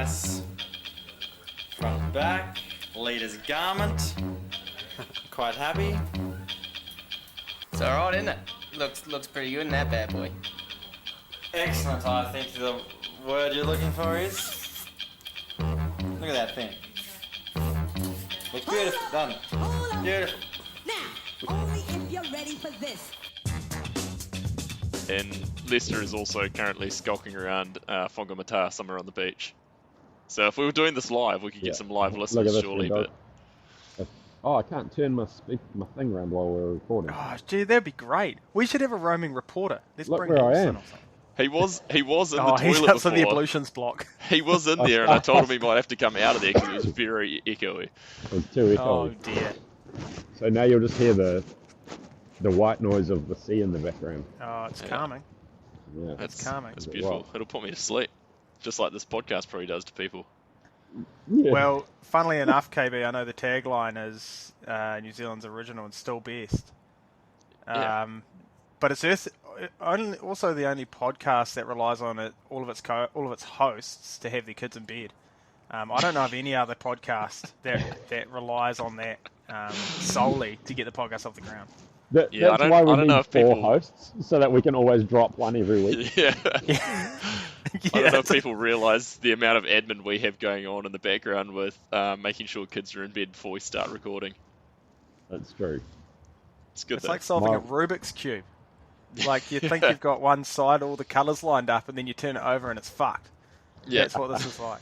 nice front and back, leader's garment. Quite happy. It's alright, isn't it? Looks pretty good in that bad boy. Excellent, I think the word you're looking for is... Look at that thing. Looks beautiful, done. Beautiful. Now, only if you're ready for this. And Lester is also currently skulking around Whangamata somewhere on the beach. So if we were doing this live, we could get some live listeners surely. But I can't turn my thing around while we're recording. Oh, gee, that'd be great. We should have a roaming reporter. Let's Look bring where I Wilson am. or something. he was in the Oh, he's toilet outside the before. ablutions block. He was in there, and I told him he might have to come out of there because it was very echoey. It's too Oh echoey. dear. So now you'll just hear the white noise of the sea in the background. Oh, it's Yeah. calming. Yeah. It's calming. It's Is it beautiful. wild? It'll put me to sleep, just like this podcast probably does to people. Yeah. Well, funnily enough, KB, I know the tagline is New Zealand's original and still best. Yeah. But it's also the only podcast that relies on all of its hosts to have their kids in bed. I don't know of any other podcast that relies on that solely to get the podcast off the ground. Yeah, That's I why we don't need know if 4 people- hosts, so that we can always drop one every week. Yeah. Yeah. I don't know if people realise the amount of admin we have going on in the background with making sure kids are in bed before we start recording. That's true. It's good It's though. like solving a My- Rubik's Cube. Like, you think you've got one side, all the colours lined up, and then you turn it over and it's fucked. Yeah. That's what this is like.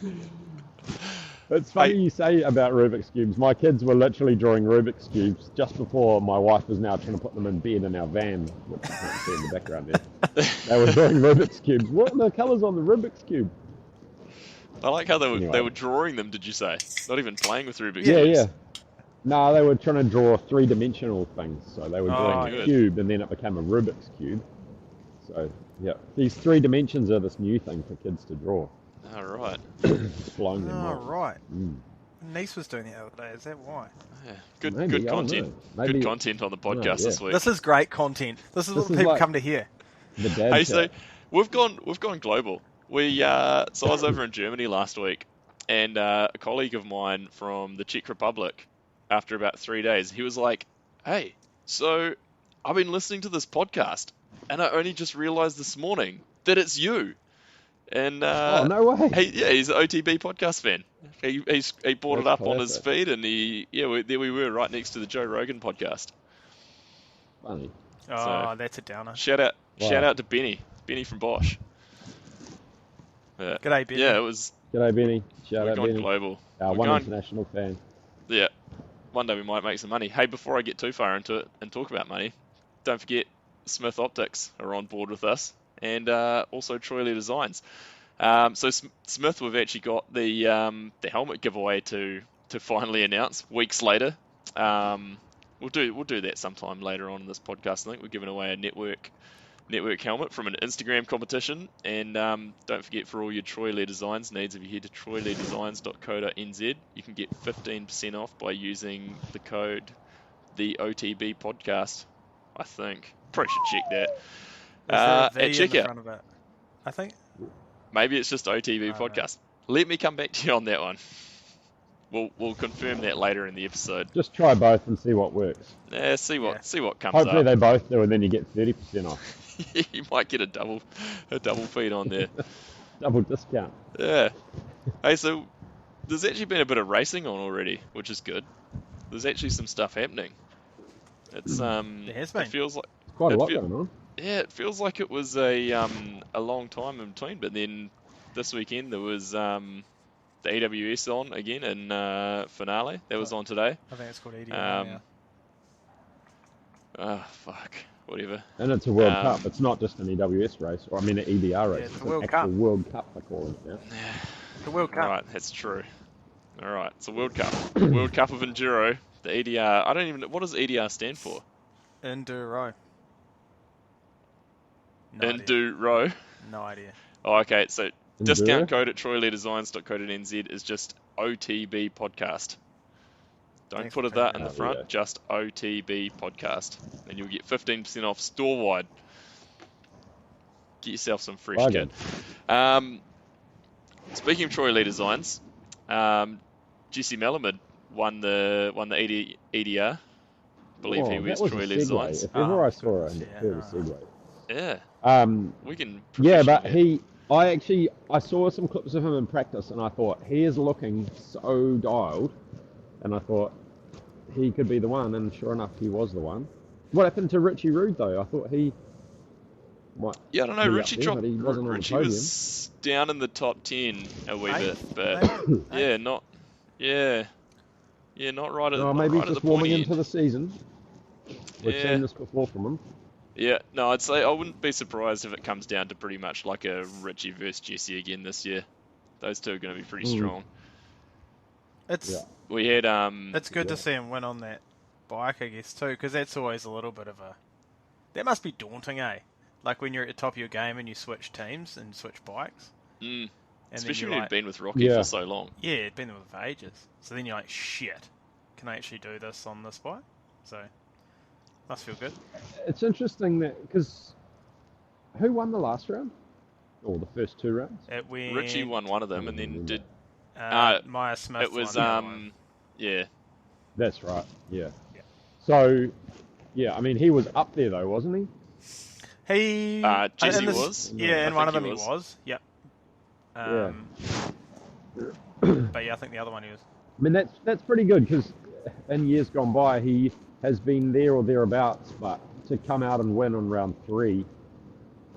It's funny Hey. you say about Rubik's Cubes. My kids were literally drawing Rubik's Cubes just before my wife was now trying to put them in bed in our van, which you can't see in the background there. They were drawing Rubik's Cubes. What are the colours on the Rubik's Cube? I like how they Anyway. were drawing them, did you say? Not even playing with Rubik's Yeah, Cubes. yeah. No, they were trying to draw 3-dimensional things. So they were drawing good. a cube and then it became a Rubik's Cube. So, yeah. These 3 dimensions are this new thing for kids to draw. All right. Just blowing them Oh, off. right. Mm. Niece was doing it the other day. Is that why? Yeah. Good Maybe, good I don't content. know. Maybe- Good content on the podcast yeah. this week. This is great content. This is This what is people like- come to hear. The dad Hey, so chat. we've gone global. So I was over in Germany last week, and a colleague of mine from the Czech Republic, after about 3 days, he was like, "Hey, so I've been listening to this podcast, and I only just realised this morning that it's you." And Oh, no way. he's an OTB podcast fan. He brought it That's up on his classic. feed, and there we were right next to the Joe Rogan podcast. Funny. Oh, that's a downer. Shout out Wow. to Benny from Bosch. Yeah. G'day, Ben. Yeah, it was. G'day, Benny. Shout We've out, gone Benny. global. Our We're one going- international fan. Yeah. One day we might make some money. Hey, before I get too far into it and talk about money, don't forget Smith Optics are on board with us, and also Troy Lee Designs. So Smith, we've actually got the helmet giveaway to finally announce weeks later. We'll do that sometime later on in this podcast. I think we're giving away a network helmet from an Instagram competition, and don't forget, for all your Troy Lee Designs needs, if you head to troyleedesigns.co.nz, you can get 15% off by using the code the OTB podcast. I think probably should check that Is there a at V in the checkout. front of it? I think. Maybe it's just OTB Oh, podcast. Let me come back to you on that one. We'll confirm that later in the episode. Just try both and see what works. Yeah, see what comes Hopefully up. they both do, and then you get 30% off. You might get a double feed on there. Double discount. Yeah. Hey, so there's actually been a bit of racing on already, which is good. There's actually some stuff happening. It's There has been. It feels like Quite a It lot feel- going on. yeah, it feels like it was a long time in between, but then this weekend there was the AWS on again in finale. That was on today. I think it's called EDR. Um, Fuck. Whatever. And it's a World Um, Cup. It's not just an EWS race, or I mean an EDR race. Yeah, it's it's the an World actual Cup. World Cup, they call it. Yeah. The World Cup. Right, that's true. All right, it's a World Cup. World Cup of Enduro. The EDR. I don't even know. What does EDR stand for? Enduro. No idea. Enduro. No idea. Oh, okay. So discount Enduro? code at troyleedesigns.co.nz is just OTB podcast. Don't Thanks put for it that pointing in the that out. front, Yeah. just OTB podcast. And you'll get 15% off storewide. Get yourself some fresh Bargain. kit. Speaking of Troy Lee Designs, Jesse Malamud won the EDR. Believe he Oh, was that was Troy a Lee segue. Designs. If ever Oh, I saw it, goodness, I heard a segue. Yeah, we can. Yeah, but professional I saw some clips of him in practice, and I thought he is looking so dialed, and I thought he could be the one, and sure enough, he was the one. What happened to Richie Rude though? I thought he might. Yeah, I don't know. be up Richie there, dropped. but he wasn't on the Richie podium. was down in the top 10 a wee bit, but Maybe. yeah, not right at Oh, not maybe right he's at the just warming pointy into end. the season. We've Yeah. seen this before from him. Yeah, no, I'd say I wouldn't be surprised if it comes down to pretty much like a Richie versus Jesse again this year. Those two are going to be pretty strong. It's Yeah. We had it's good to see him win on that bike, I guess, too, because that's always a little bit of a... That must be daunting, eh? Like when you're at the top of your game and you switch teams and switch bikes. And especially then when you're you've been with Rocky for so long. Yeah, been there for ages. So then you're like, shit, can I actually do this on this bike? So, must feel good. It's interesting that because who won the last round or the first two rounds? It went, Richie won one of them, and then did Maya Smith. it was won the other one. yeah. That's right. Yeah. So, yeah, I mean, he was up there though, wasn't he? He Jesse in this- was. Yeah, I and one of think them he he was. Yep. Yeah. But yeah, I think the other one he was. I mean, that's pretty good because in years gone by, he has been there or thereabouts, but to come out and win on round 3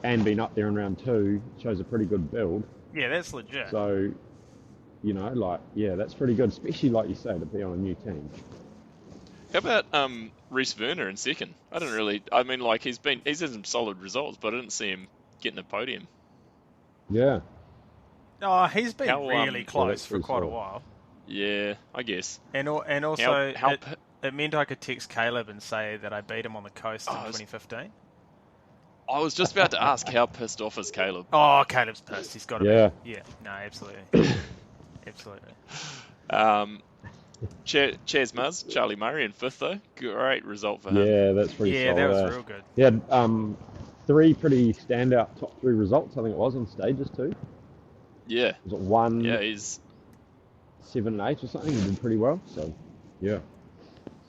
and been up there in round 2 shows a pretty good build. Yeah, that's legit. So, you know, like, yeah, that's pretty good, especially like you say, to be on a new team. How about Reese Werner in second? I mean, like he's had some solid results, but I didn't see him getting a podium. Yeah. Oh, he's been How, really close that's for pretty quite a solid. while. Yeah, I guess. And also, How it meant I could text Caleb and say that I beat him on the coast in 2015. I was just about to ask, how pissed off is Caleb? Oh, Caleb's pissed. He's got to Yeah. be. Yeah, no, absolutely. Absolutely. Chaz Muzz, Charlie Murray in 5th though. Great result for him. Yeah, that's pretty Yeah, solid. that was real good. He had 3 pretty standout top 3 results, I think it was, on stages too. Yeah. Was it 1, Yeah, he's 7 and 8 or something? He did pretty well. So, yeah.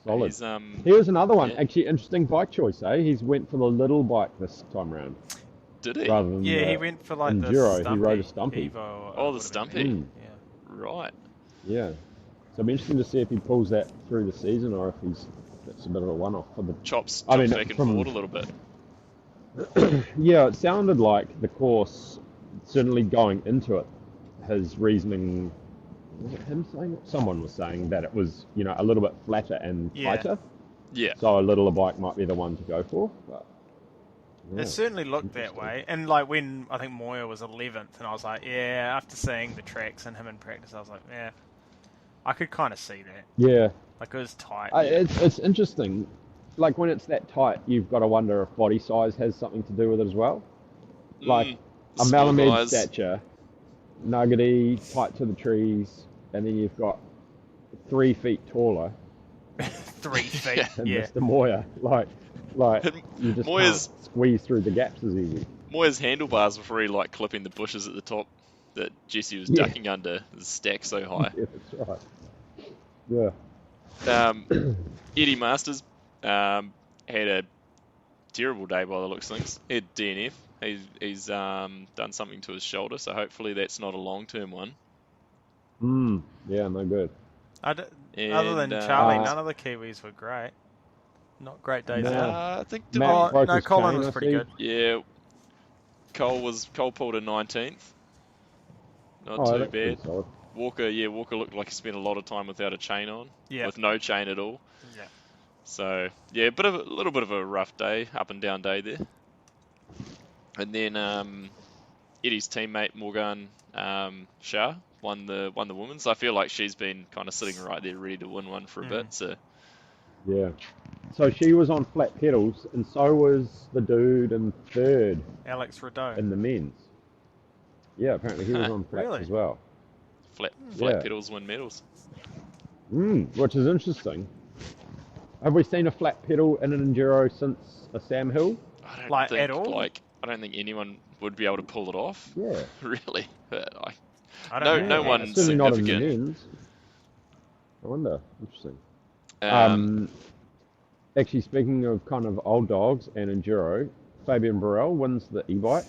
Solid. he's Here's another one. yeah. Actually, interesting bike choice, eh? He's went for the little bike this time round. did he? Rather than Yeah, the he went for like enduro. the Stumpy. He rode a Stumpy. Evo, Oh, the would have been Stumpy. Evo. Yeah. Right. Yeah. So it'll be interesting to see if he pulls that through the season or if that's a bit of a one-off for the... Chops I mean, back and from- forward a little bit. Yeah, it sounded like the course, certainly going into it, his reasoning... Was it him saying it? Someone was saying that it was, you know, a little bit flatter and Yeah. tighter. Yeah. So a littler bike might be the one to go for. But, yeah. It certainly looked that way. And like when I think Moya was 11th, and I was like, yeah, after seeing the tracks and him in practice, I was like, yeah, I could kind of see that. Yeah. Like it was tight. It's interesting. Like when it's that tight, you've got to wonder if body size has something to do with it as well. Like a small Malamud guys. stature, nuggety, tight to the trees, and then you've got 3 feet taller 3 feet. than Yeah. Mr. Moya. Like you just Moya's- can't squeeze through the gaps as easy. Moya's handlebars were really like clipping the bushes at the top that Jesse was Yeah. ducking under. The stack so high. Yeah, that's right. Yeah. Eddie Masters had a terrible day by the looks of things. He had DNF. He's done something to his shoulder, so hopefully that's not a long-term one. Yeah, no good. Other And, than Charlie, none of the Kiwis were great. Not great days No. out. I think Matt broke No, his Colin chain, was I pretty see. good. yeah, Cole pulled a 19th. Not Oh, too that's pretty bad. solid. Walker looked like he spent a lot of time without a chain on, Yeah. with no chain at all. Yeah. So yeah, a little bit of a rough day, up and down day there. And then Eddie's teammate Morgan Shah won the women's. I feel like she's been kind of sitting right there, ready to win one for a bit. So Yeah. So she was on flat pedals, and so was the dude in third Alex Rideau. in the men's. Yeah, apparently he was on flats Really? as well. flat Yeah. pedals win medals. Which is interesting. Have we seen a flat pedal in an enduro since a Sam Hill? I don't Like, think at all? I don't think anyone would be able to pull it off. Yeah. Really, but I don't no know. one certainly not in the significant. men's. I wonder. Interesting. Um, Actually, speaking of kind of old dogs and enduro, Fabian Burrell wins the e-bike.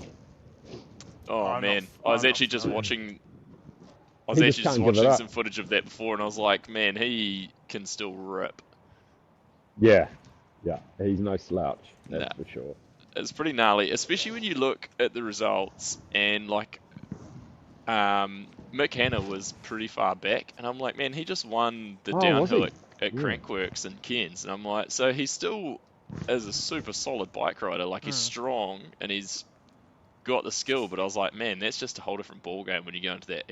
oh I'm man, not- I was I'm actually not just familiar. watching. I was He just actually just can't give it watching up. some footage of that before, and I was like, man, he can still rip. Yeah, he's no slouch, that's Nah. for sure. It's pretty gnarly, especially when you look at the results and like Mick Hanna was pretty far back, and I'm like, man, he just won the Oh, was downhill he? at Yeah. Crankworks and Cairns, and I'm like, so he still is a super solid bike rider, like he's strong and he's got the skill, but I was like, man, that's just a whole different ball game when you go into that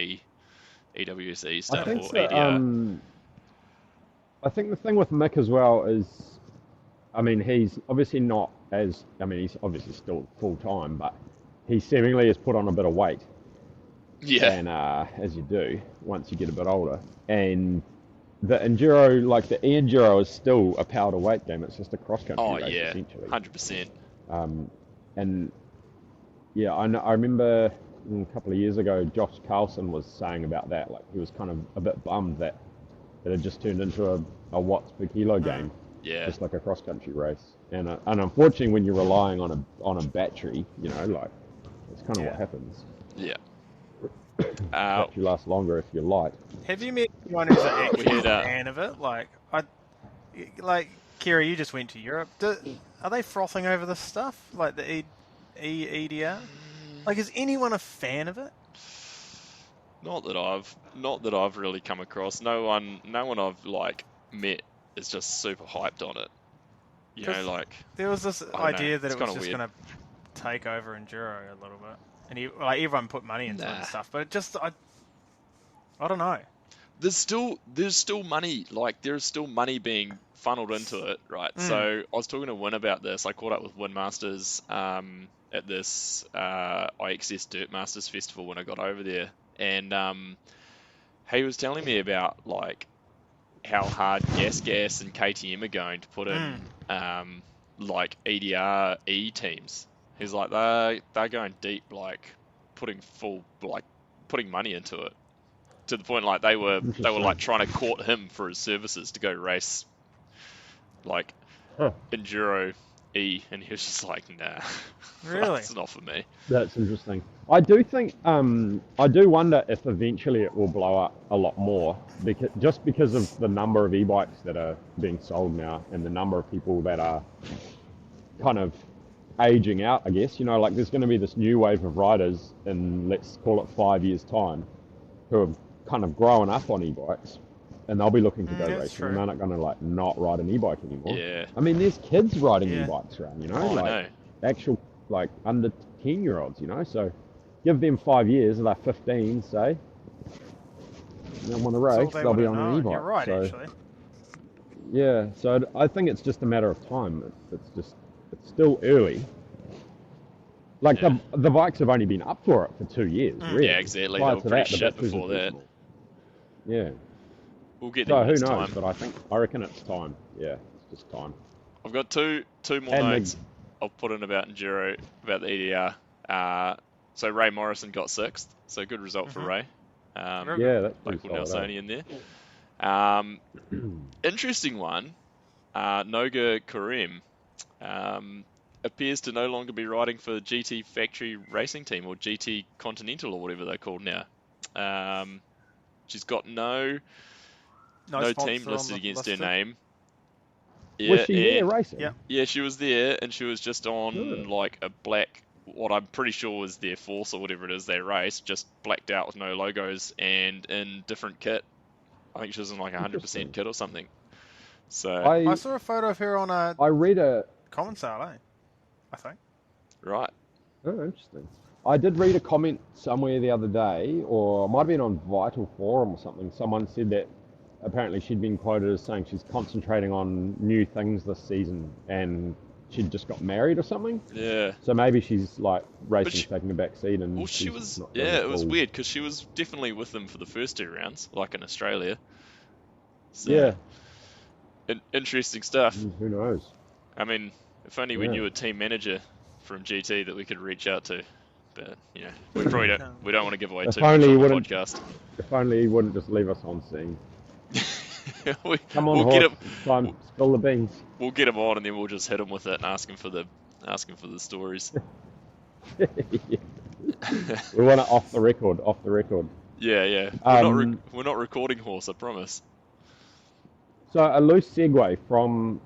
EWSE I stuff think or that, EDR. I think the thing with Mick as well is, I mean, he's obviously not as, I mean, he's obviously still full time, but he seemingly has put on a bit of weight. Yeah. And as you do once you get a bit older, and the enduro, like the e-enduro, is still a power to weight game. It's just a cross country Oh race yeah, essentially. 100%. And yeah, I remember a couple of years ago, Josh Carlson was saying about that. Like he was kind of a bit bummed that it had just turned into a watts per kilo game, Yeah. just like a cross country race. And unfortunately, when you're relying on a battery, you know, like it's kind of what happens. Yeah. Battery lasts longer if you're light. Have you met anyone who's an actual had, fan of it? Like Kerry, you just went to Europe. Are they frothing over this stuff, like the EDR? Like, is anyone a fan of it? Not that I've really come across. No one I've like met is just super hyped on it. You know, 'Cause like There was this I don't know, idea that it's it was kinda just weird. going to take over enduro a little bit, and everyone put money into it Nah. and stuff. But it just, I don't know. there's still money, like there's still money being funneled into it, right? So I was talking to Win about this. I caught up with Win Masters at this IXS Dirt Masters Festival when I got over there, and he was telling me about like how hard Gas and KTM are going to put in like EDR teams. He's like they're going deep, like putting money into it. To the point like they were like trying to court him for his services to go race like enduro E, and he was just like, nah, Really? it's not for me. That's interesting. I do think, I do wonder if eventually it will blow up a lot more, because of the number of e-bikes that are being sold now and the number of people that are kind of aging out, I guess. You know, like there's going to be this new wave of riders in, let's call it 5 years' time, who have kind of grown up on e-bikes, and they'll be looking to go that's racing, true. and they're not going to like not ride an e-bike anymore. Yeah. I mean, there's kids riding e-bikes around, you know, Oh, I like know. actual like under 10-year-olds, you know. So give them 5 years, they're 15, say, and they want to That's all race, they they'll be wanna on know, an and e-bike. You're right, so, actually. yeah, so I think it's just a matter of time. It's still early. Like the bikes have only been up for it for 2 years, really. Yeah, exactly. Prior They were to pretty the shit batteries before were too that. small. Yeah. We'll get So there who next knows? time. But I reckon it's time. Yeah, it's just time. I've got two more And notes I'll put in about enduro, about the EDR. So Ray Morrison got 6th, so good result for Ray. Yeah, that's pretty Local solid. Nelsonian there. Interesting one. Noga Karim appears to no longer be riding for the GT Factory Racing Team, or GT Continental, or whatever they're called now. She's got no sponsor team on listed the against her listed. name. Was she there racing? Yeah. Yeah, she was there, and she was just on like a black, what I'm pretty sure was their Force or whatever it is they race, just blacked out with no logos and in different kit. I think she was in like 100% kit or something. So I saw a photo of her on a I read a common sale, I think. right. Oh, interesting. I did read a comment somewhere the other day, or it might have been on Vital Forum or something. Someone said that apparently she'd been quoted as saying she's concentrating on new things this season, and she'd just got married or something. Yeah. So maybe she's like racing, she- taking a back seat, and Well, she she's was, not really it was full. weird because she was definitely with them for the first 2 rounds, like in Australia. So, Yeah, interesting stuff. who knows? I mean, if only we Yeah. knew a team manager from GT that we could reach out to but we probably don't want to give away If too much only on he the wouldn't- podcast. If only he wouldn't just leave us on scene. Come on, we'll horse. get him. Time, spill the beans. We'll get him on, and then we'll just hit him with it and ask him for the stories. We want it off the record. Yeah. We're not recording horse, I promise. So a loose segue from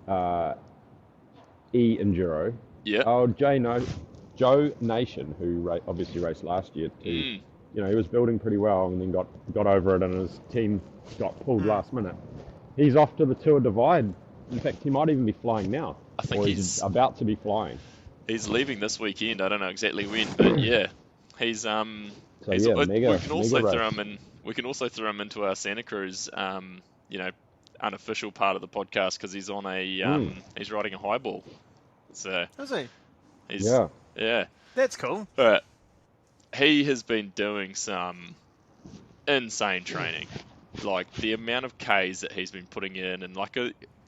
enduro. Yeah. Oh, Joe Nation, who obviously raced last year too. He was building pretty well and then got over it, and his team got pulled last minute. He's off to the Tour Divide. In fact, he might even be flying now. I think he's about to be flying. He's leaving this weekend. I don't know exactly when, but yeah, he's mega we can also throw him into our Santa Cruz, unofficial part of the podcast because he's on he's riding a highball. So Is he? Yeah. That's cool. But he has been doing some insane training, like the amount of Ks that he's been putting in, and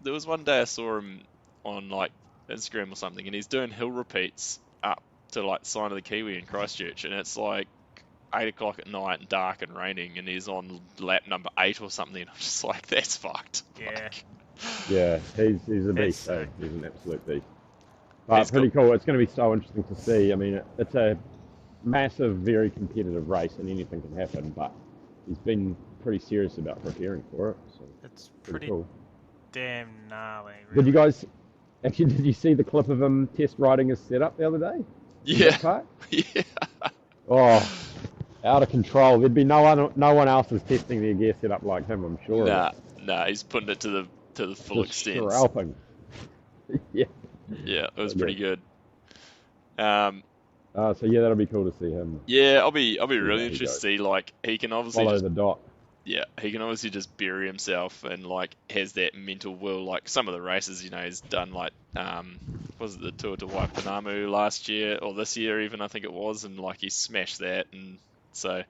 there was one day I saw him on like Instagram or something, and he's doing hill repeats up to like Sign of the Kiwi in Christchurch, and it's like 8 o'clock at night and dark and raining, and he's on lap number 8 or something. I'm just like, that's fucked. Yeah. Yeah, he's a beast. He's an absolute beast. But pretty cool. It's going to be so interesting to see. I mean, it's a massive, very competitive race, and anything can happen. But he's been pretty serious about preparing for it. So It's pretty cool. damn gnarly. Did you guys did you see the clip of him test riding his setup the other day? Yeah. Yeah. Oh, out of control. There'd be no one else is testing their gear setup like him, I'm sure. Nah, he's putting it to the full Just extent. scalping. Yeah. Yeah, it was pretty good. So that'll be cool to see him. Yeah, I'll be really interested to see, like, he can obviously follow the dot. Yeah, he can obviously just bury himself and like has that mental will. Like some of the races, he's done like was it the Tour de Waipanamu last year or this year even, I think it was, and like he smashed that, and so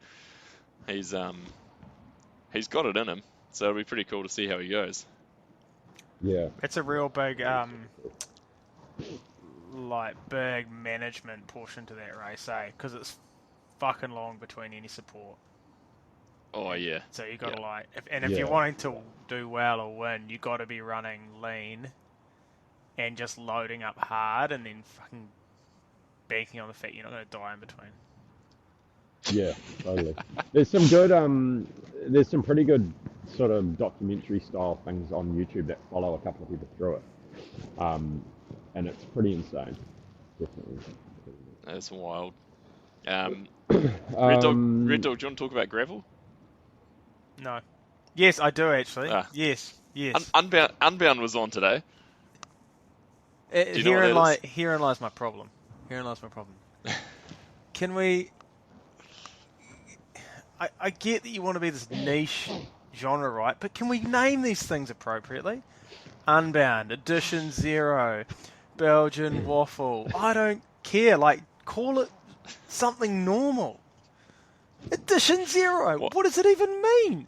he's got it in him. So it'll be pretty cool to see how he goes. Yeah. It's a real big big management portion to that race, because it's fucking long between any support. Oh yeah. So you got to if you're wanting to do well or win, you got to be running lean and just loading up hard, and then fucking banking on the fact you're not going to die in between. Yeah, totally. There's some pretty good sort of documentary style things on YouTube that follow a couple of people through it, and it's pretty insane. Definitely. That's wild. Red Dog, do you want to talk about gravel? No. Yes, I do actually. Yes. Unbound was on today. Herein lies my problem. Can we... I get that you want to be this niche genre, right? But can we name these things appropriately? Unbound, Edition Zero, Belgian Waffle. I don't care. Call it something normal. Edition Zero. What does it even mean?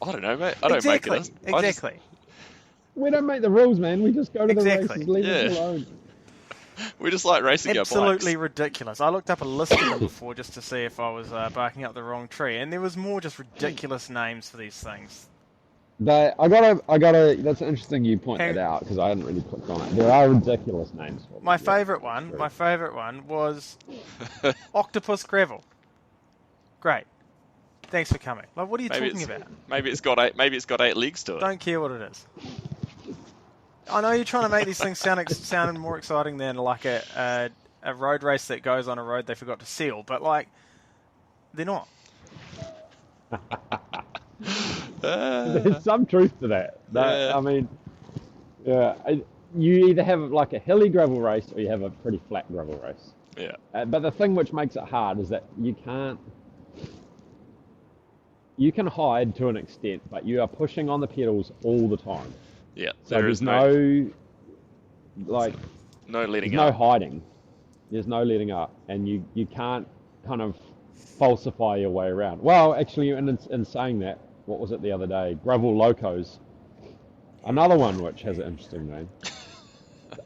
I don't know, mate. I don't make it. Exactly. We don't make the rules, man. We just go to the races, leave it alone. We just like racing our bikes. Absolutely ridiculous. I looked up a list of them before just to see if I was barking up the wrong tree, and there was more just ridiculous names for these things. I gotta. That's interesting you point that out, because I hadn't really clicked on it. There are ridiculous names for them. My favourite one was Octopus Gravel. Great. Thanks for coming. What are you talking about? Maybe it's got 8 legs to it. Don't care what it is. I know you're trying to make these things sound more exciting than like a road race that goes on a road they forgot to seal, but they're not. There's some truth to that. I mean, you either have like a hilly gravel race or you have a pretty flat gravel race. Yeah. But the thing which makes it hard is that you can hide to an extent, but you are pushing on the pedals all the time. Yeah. So there's no letting no up. hiding. There's no letting up, and you can't kind of falsify your way around. Well, actually, in saying that, what was it the other day? Gravel Locos. Another one which has an interesting name.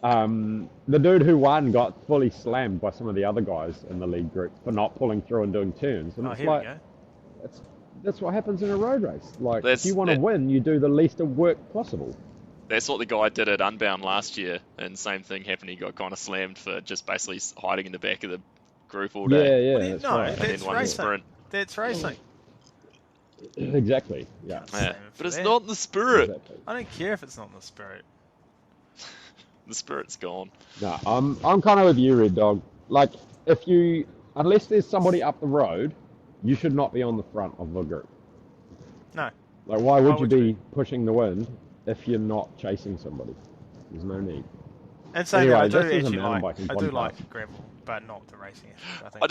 the dude who won got fully slammed by some of the other guys in the league group for not pulling through and doing turns. And Oh, it's here we like, go. that's what happens in a road race. Like, That's- if you want to that- win, you do the least of work possible. That's what the guy did at Unbound last year, and same thing happened. He got kind of slammed for just basically hiding in the back of the group all day. Yeah, What do you- that's no, right. And then that's won the racing. sprint. That's racing. Exactly, yeah. Yeah. Same for But it's that. not in the spirit. Exactly. I don't care if it's not in the spirit. The spirit's gone. No, I'm kind of with you, Red Dog. Like, unless there's somebody up the road, you should not be on the front of the group. No. Like, why would you would be you? pushing the wind if you're not chasing somebody? There's no need. And saying that, I Anyway, do this is a actually mountain like, biking I do podcast. like gravel, but not the racing. I think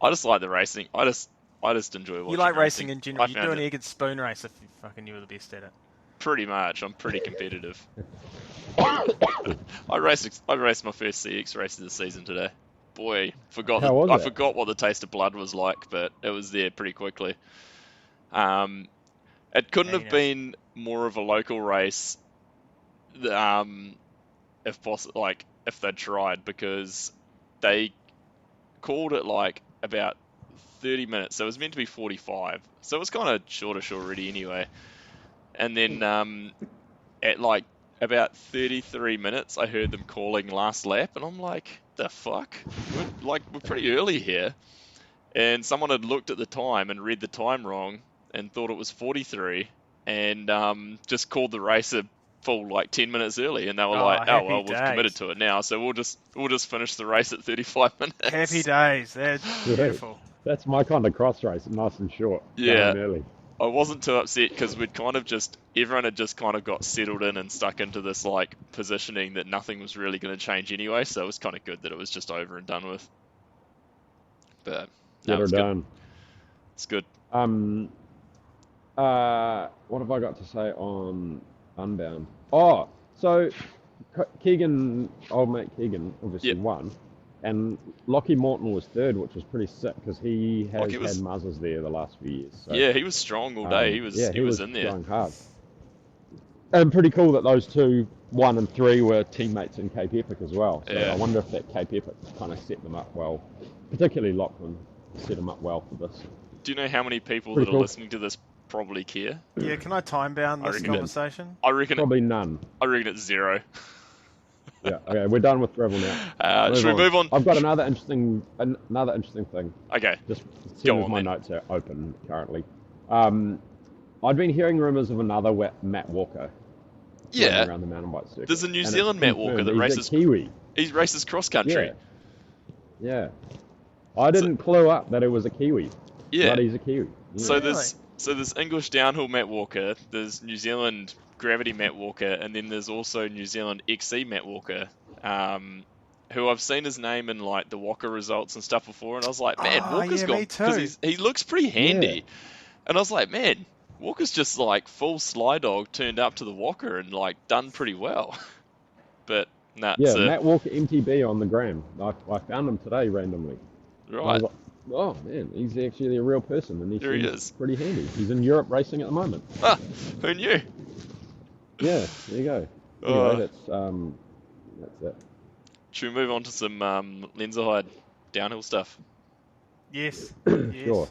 I just like the racing. I just enjoy watching. you like racing in I general. You'd do found an it egg and spoon race if you fucking knew the best at it. pretty much. I'm pretty competitive. I raced my first CX race of the season today. Boy, How was I it? forgot what the taste of blood was like, but it was there pretty quickly. It couldn't have Heinous. been more of a local race, if possible, like if they'd tried, because they called it like about 30 minutes. So it was meant to be 45. So it was kind of shortish already anyway. And then at like about 33 minutes, I heard them calling last lap, and I'm like, the fuck? We're pretty early here. And someone had looked at the time and read the time wrong and thought it was 43, and just called the race a full like 10 minutes early, and they were Oh, like, oh happy well, we've days. committed to it now, so we'll just finish the race at 35 minutes. Happy days. That's Yeah. beautiful. That's my kind of cross race, nice and short. Yeah. going early. I wasn't too upset because everyone had just kind of got settled in and stuck into this like positioning that nothing was really going to change anyway, so it was kind of good that it was just over and done with. But no, Get her it's good. done. It's good. What have I got to say on Unbound? Oh, so Keegan, old mate Keegan, obviously Yep. won, and Lockie Morton was third, which was pretty sick because he has Lockie was- had muzzles there the last few years. So, Yeah, he was strong all day. He was in there. going hard. And pretty cool that those two, 1 and 3, were teammates in Cape Epic as well. So Yeah. I wonder if that Cape Epic kind of set them up well, particularly Lachlan set them up well for this. Do you know how many people Pretty that are cool. listening to this probably care? Yeah, can I time bound I this reckon it- conversation? I reckon Probably none. it's 0. Yeah. Okay, we're done with gravel now. Should we move on? I've got another interesting thing. Okay. Just Go seeing as on my then. notes are open currently. I'd been hearing rumours of another Matt Walker running Yeah. around the mountain bike circuit. There's a New And it's Zealand Matt Walker confirmed that he's races- a Kiwi. He races cross country. Yeah. I didn't clue up that it was a Kiwi. Yeah. But he's a Kiwi. Yeah. So Really? there's English downhill Matt Walker, there's New Zealand gravity Matt Walker, and then there's also New Zealand XC Matt Walker, who I've seen his name in like the Walker results and stuff before, and I was like, man, Oh, Walker's yeah, gone me because too. he looks pretty handy, Yeah. and I was like, man, Walker's just like full slide dog turned up to the Walker and like done pretty well, but nah, Yeah, so, Matt Walker MTB on the gram. I found him today randomly. And I right. was like, oh man, he's actually a real person, and There he seems is. pretty handy. He's in Europe racing at the moment. Ah, who knew? Yeah, there you go. Oh. Anyway, that's it. Should we move on to some Lenzerheide downhill stuff? Yes. Yes. Sure.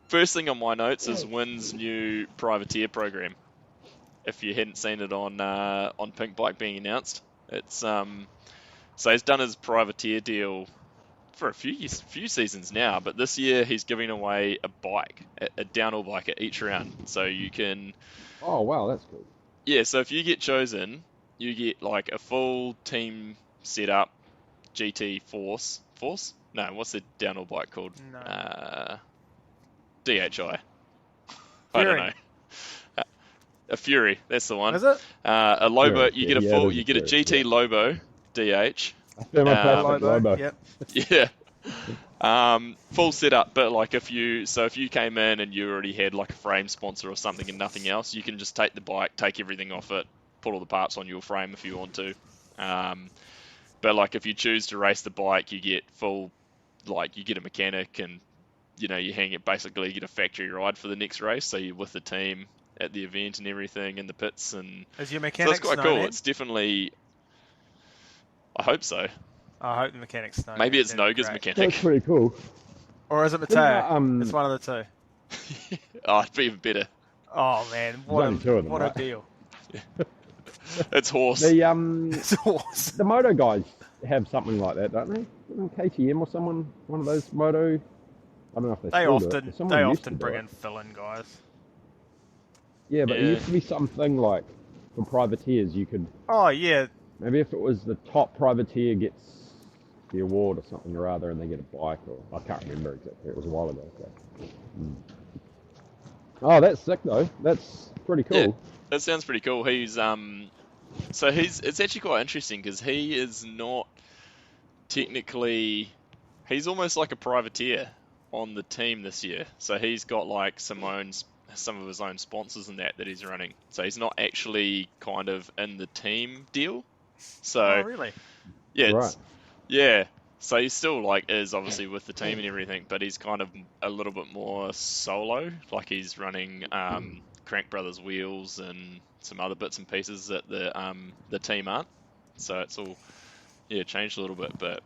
First thing on my notes is Wynn's new privateer program. If you hadn't seen it on Pink Bike being announced, it's so he's done his privateer deal for a few seasons now, but this year he's giving away a bike, a downhill bike at each round. So you can, Oh wow, that's cool. yeah. So if you get chosen, you get like a full team setup, GT Force. No, what's the downhill bike called? No. DHI. I don't Fury. know. A Fury, that's the one. Is it? A Lobo, Fury, you get a yeah, full, it is you get a Fury, GT yeah. Lobo DH. A thermoplastic Lobo. Yep. Yeah. Full setup, but like if you came in and you already had like a frame sponsor or something and nothing else, you can just take the bike, take everything off it, put all the parts on your frame if you want to. But like if you choose to race the bike, you get full, like you get a mechanic and you know you hang it basically, you get a factory ride for the next race. So you're with the team, at the event and everything in the pits, and Is your so mechanics that's quite know cool. then? It's definitely. I hope so. I hope the mechanics know. Maybe that. it's That'd be Noga's great. That's mechanic. pretty cool. Or is it What Mateo? about, It's one of the two. Oh, it'd be even better. Oh man, only two of them, what a right? deal! It's horse. The It's awesome. the moto guys have something like that, don't they? KTM or someone, one of those moto. I don't know if they They still do it, often but someone used to do bring it. in fill-in guys. Yeah, but Yeah. it used to be something like for privateers, you could Oh yeah, maybe if it was the top privateer gets the award or something or other, and they get a bike, or I can't remember exactly. It was a while ago. So. Oh, that's sick though. That's pretty cool. Yeah, that sounds pretty cool. He's so it's actually quite interesting because he is not technically, he's almost like a privateer on the team this year. So he's got like some of his own sponsors and that he's running. So he's not actually kind of in the team deal. So oh really? yeah, Right. yeah. So he still like is obviously with the team and everything, but he's kind of a little bit more solo. Like he's running Crank Brothers wheels and some other bits and pieces that the team aren't. So it's all changed a little bit, but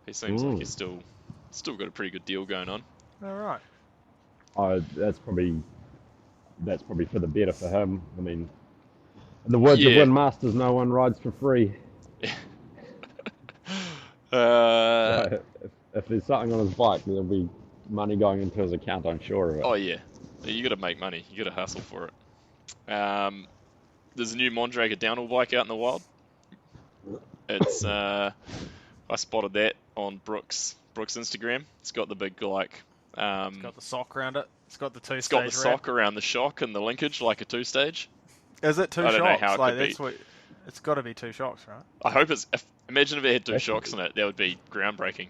he seems like he's still got a pretty good deal going on. All right. Oh, that's probably for the better for him. I mean, in the words of Yeah. Win Masters, no one rides for free. If there's something on his bike, there'll be money going into his account, I'm sure of it. Oh yeah, you got to make money. You got to hustle for it. There's a new Mondraker downhill bike out in the wild. It's I spotted that on Brooks' Instagram. It's got the big like. It's got the sock around it. It's got the two-stage. It's got the wrap. sock around the shock and the linkage like a 2-stage. Is it two I shocks? don't know how it like could be. that's what. It's got to be two shocks, right? I hope it's. Imagine if it had two That's shocks in it. That would be groundbreaking.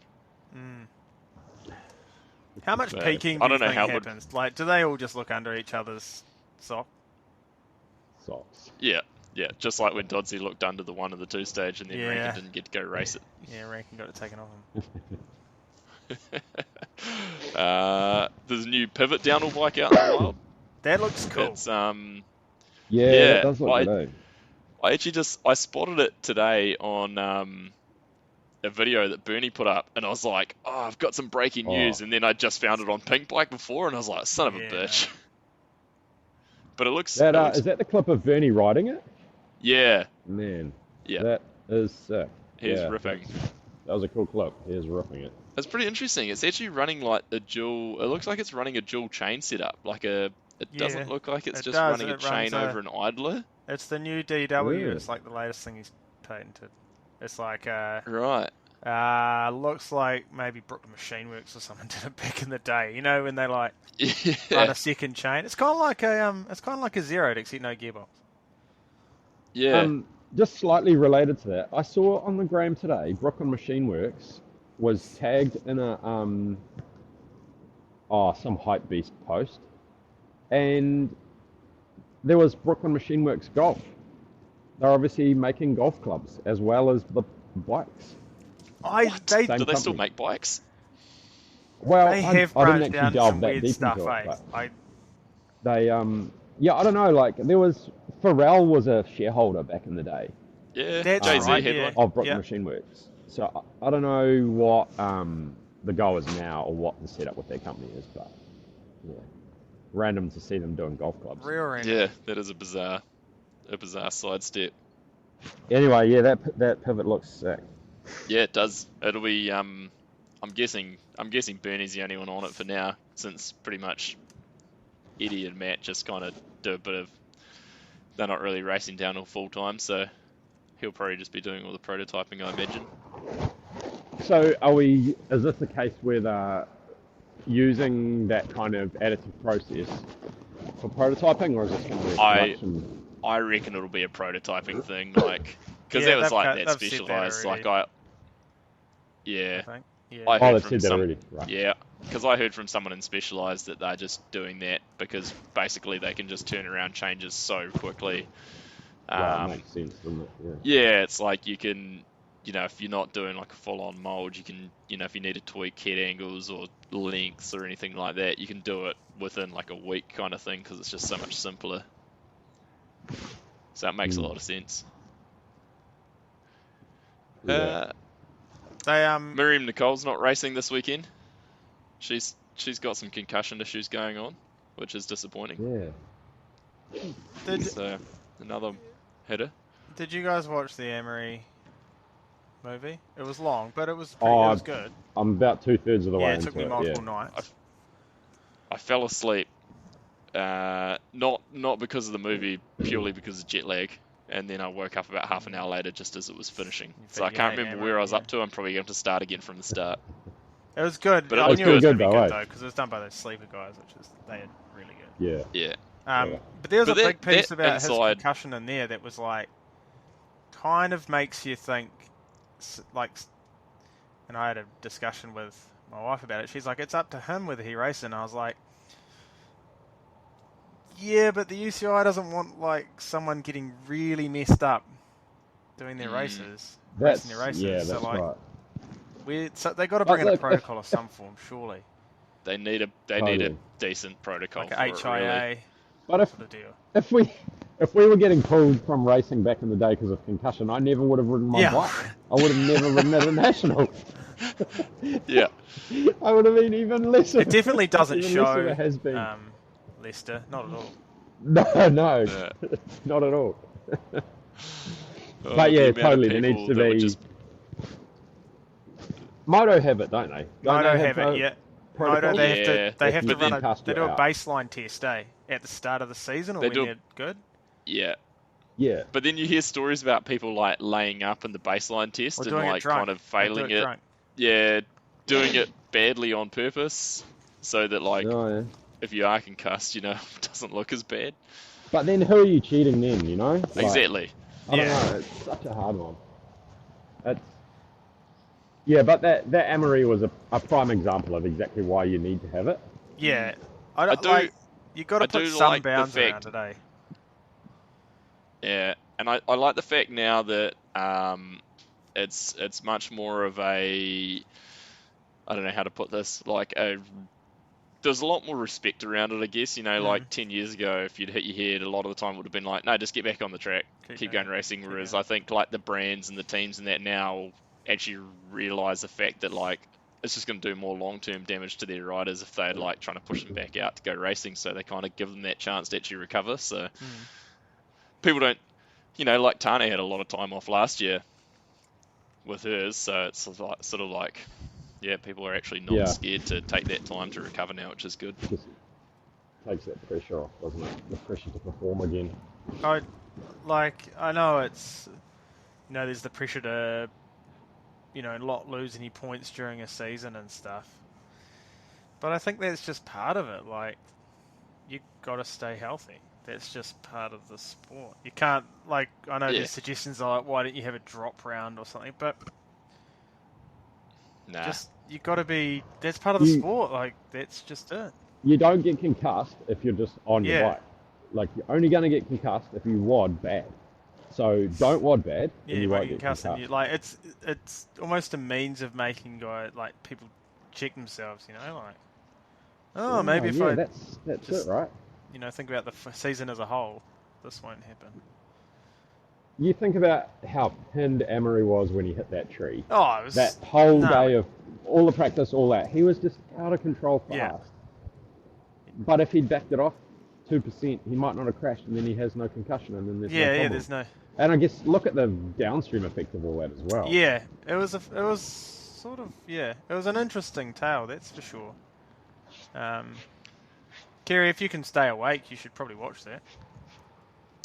How much But peeking I do you don't know think how it would- happens? Like, do they all just look under each other's sock? Socks. Yeah, just like when Dodsey looked under the 1 and the 2-stage and then Yeah. Rankin didn't get to go race it. Yeah, Rankin got it taken off him. There's a new pivot downhill bike out in the wild. That looks cool. It's Yeah, Yeah, it does look I- good. I actually I spotted it today on a video that Bernie put up, and I was like, oh, I've got some breaking news, and then I just found it on Pink Bike before, and I was like, son of a Yeah. bitch. But it looks, That is that the clip of Bernie riding it? yeah, Man, yeah, that is sick. he's Yeah, ripping. That was a cool clip. He is ripping it. It's pretty interesting. It's actually running like a dual. It looks like it's running a dual chain setup. It doesn't Yeah, look like it's it just does. running a It chain runs over an idler. It's the new DW. Yeah. It's like the latest thing he's patented. It's like Right. looks like maybe Brooklyn Machine Works or something did it back in the day. You know when they like run Yeah. a second chain. It's kind of like a Zero except no gearbox. Yeah. Just slightly related to that, I saw on the gram today, Brooklyn Machine Works was tagged in a some hype beast post, and there was Brooklyn Machine Works Golf. They're obviously making golf clubs as well as the bikes. What? They Same Do they still company. make bikes? Well, they I have didn't branched actually down delve some that weird deep stuff. into it, Eh? but they I don't know. Like there was Pharrell was a shareholder back in the day Yeah. That's Jay-Z right, had yeah. one. of Brooklyn Yeah. Machine Works. So I don't know what the goal is now or what the setup with their company is, but yeah, random to see them doing golf clubs. real random. Yeah, that is a bizarre sidestep. Anyway, yeah, that pivot looks sick. Yeah, it does. It'll be. I'm guessing Bernie's the only one on it for now, since pretty much Eddie and Matt just kind of do a bit of. They're not really racing downhill full time, so he'll probably just be doing all the prototyping, I imagine. So is this the case where they're using that kind of additive process for prototyping, or is this going to be a production? I reckon it'll be a prototyping thing, like because Yeah, that was they've like cut- that they've said that specialized. Like already. yeah, I think. Yeah. I Oh, heard they've from said that some, already, right? yeah, because I heard from someone in Specialized that they're just doing that because basically they can just turn around changes so quickly. That makes sense, doesn't it? Yeah. Yeah, it's like you can if you're not doing like a full-on mold, you can, if you need to tweak head angles or lengths or anything like that, you can do it within like a week kind of thing because it's just so much simpler. So it makes a lot of sense. Yeah. Miriam Nicole's not racing this weekend. She's got some concussion issues going on, which is disappointing. Yeah. So another hitter. Did you guys watch the Emery movie? It was long, but it was it was good. I'm about 2/3 of the way Yeah, it into took me multiple nights. I fell asleep, not because of the movie, purely because of jet lag, and then I woke up about half an hour later just as it was finishing. So I can't remember where I was up to. I'm probably going to start again from the start. It was good. But it I was knew it was good going to be though, good though, because it was done by those sleeper guys, they are really good. Yeah. Yeah. But there was a big piece that about his inside- concussion in there that was like, kind of makes you think, like, and I had a discussion with my wife about it. She's like, it's up to him whether he races, and I was like, yeah, but the UCI doesn't want like someone getting really messed up doing their races, racing their races. Yeah, so that's like, right. so they got to bring in a look, protocol of some form, surely, They need a Totally. decent protocol like for a it, HIA really. But sort of deal. if we were getting pulled from racing back in the day because of concussion, I never would have ridden my bike. I would have never ridden at a national. Yeah. I would have been even less. It definitely doesn't even show less of a has-been. Leicester, not at all. No, Yeah. not at all. Oh, But yeah, the amount of totally. There people needs to that would be. just- Moto have it, don't they? Don't Moto they have it, yeah. Moto, protocols? they have Yeah, to, they if have you to run then cast they it do a out. baseline test, at the start of the season or They when do- they're good. Yeah. Yeah. But then you hear stories about people like laying up in the baseline test Or and doing it like drunk. kind of They do failing it it. drunk. Yeah, doing it badly on purpose so that like Oh, yeah. if you are concussed, it doesn't look as bad. But then who are you cheating then, you know? Like, Exactly. I don't Yeah. know. It's such a hard one. Yeah, but that Amory was a prime example of exactly why you need to have it. Yeah, I do- like you got I to put do some like the bounds fact- around it, Yeah, and I like the fact now that it's much more of a, I don't know how to put this, like there's a lot more respect around it, I guess. Like 10 years ago, if you'd hit your head, a lot of the time it would have been like, no, just get back on the track, keep going racing. Whereas going. I think like the brands and the teams and that now actually realise the fact that like it's just going to do more long-term damage to their riders if they're like trying to push them back out to go racing. So they kind of give them that chance to actually recover. So people don't, like Tane had a lot of time off last year with hers. So it's sort of like, yeah, people are actually not Yeah. scared to take that time to recover now, which is good. Just takes that pressure off, doesn't it? The pressure to perform again. I know it's, there's the pressure to, not lose any points during a season and stuff. But I think that's just part of it. Like, you got to stay healthy. That's just part of the sport. You can't, I know Yeah. there's suggestions like, why don't you have a drop round or something? But Nah. just, you got to be, that's part of the sport. Like, that's just it. You don't get concussed if you're just on your Yeah. bike. Like, you're only going to get concussed if you WOD bad. So don't WOD bad, Yeah, and you won't you get cuss concussed. and it's almost a means of making people check themselves. Maybe if yeah, I that's just- it, right? think about the season as a whole, this won't happen. You think about how pinned Amory was when he hit that tree. Oh, it was That whole no. day of all the practice, all that. He was just out of control fast. Yeah. But if he'd backed it off 2%, he might not have crashed, and then he has no concussion, and then there's no problem. there's no. And I guess look at the downstream effect of all that as well. Yeah, it was sort of it was an interesting tale, that's for sure. Kerry, if you can stay awake, you should probably watch that.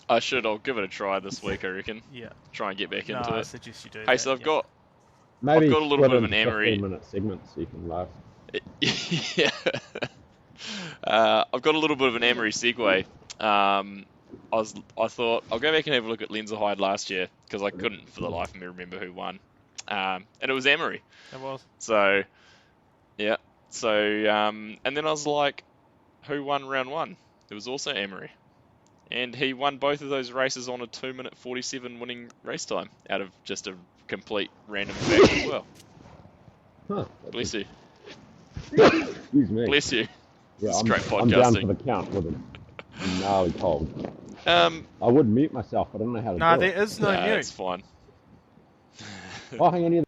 I should. I'll give it a try this week, I reckon. Yeah. Try and get back No, into I it. suggest you do. Hey, that, so I've yeah. got Maybe I've got a little split bit of into an Amory- 15-minute segments so you can laugh. yeah. I've got a little bit of an Amory segue. I thought I'll go back and have a look at Lenzerheide last year because I couldn't for the life of me remember who won, and it was Amory. It was. So, yeah. So, and then I was like, who won round one? It was also Amory. And he won both of those races on a 2 minute 47 winning race time out of just a complete random fact as well. Huh. Bless you. Excuse me. Bless you. Yeah, It's I'm, great I'm down podcasting. for the count with a gnarly cold. I would mute myself, but I don't know how to No, do there it. is no mute. It's fine. Oh, hang on, you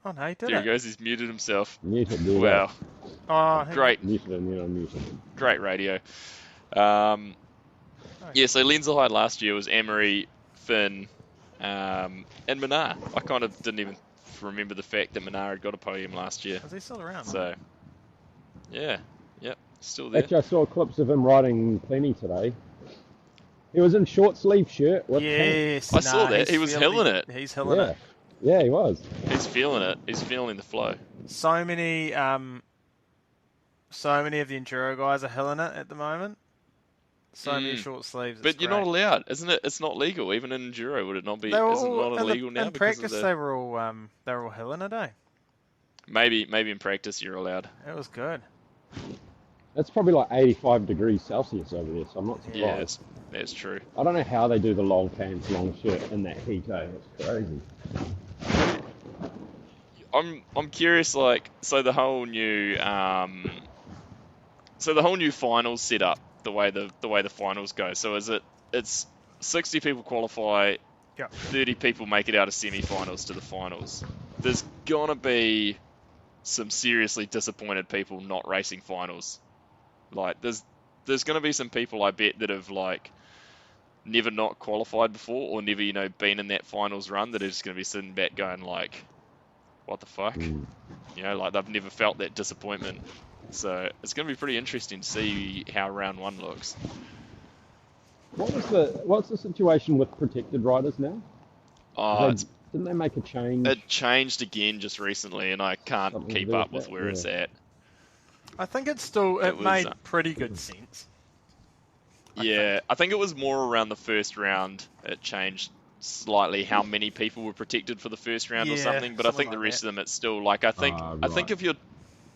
Oh no, he did There it. he goes. He's muted himself. muted. There you Wow. Oh, hang on. Great. go. Muted and then unmuted. Great radio. Yeah, so Lenzerheide last year was Amory, Finn, and Minar. I kind of didn't even remember the fact that Minar had got a podium last year. Is he still around? So, yeah, yep, still there. Actually, I saw clips of him riding plenty today. He was in short sleeve shirt with Yes. I saw that. he's He was feeling- hilling it. He's pants. hilling Yeah, it. yeah, he was. He's feeling it. He's feeling the flow. So many of the enduro guys are hilling it at the moment. So many short sleeves. But you're not allowed, isn't it? It's not legal, even in enduro. Would it not be? They were Is it all, not illegal now? in because practice, of they were all hilling it, eh? maybe in practice you're allowed. It was good. It's probably like 85 degrees Celsius over there, so I'm not surprised. Yeah, that's true. I don't know how they do the long pants, long shirt in that heat, eh? It's crazy. I'm curious, like, so the whole new finals setup, the way the finals go. So it's 60 people qualify, Yeah. 30 people make it out of semi-finals to the finals. There's gonna be some seriously disappointed people not racing finals. Like there's gonna be some people, I bet, that have like never not qualified before or never been in that finals run, that are just gonna be sitting back going like, what the fuck? Like they've never felt that disappointment. So it's going to be pretty interesting to see how round one looks. What's the situation with protected riders now? Didn't they make a change? It changed again just recently, and I can't Something to keep do up with with that, where it's at. I think it was, made pretty good sense. I think it was more around the first round. It changed slightly how many people were protected for the first round or something. But I think the rest of them, it's still like I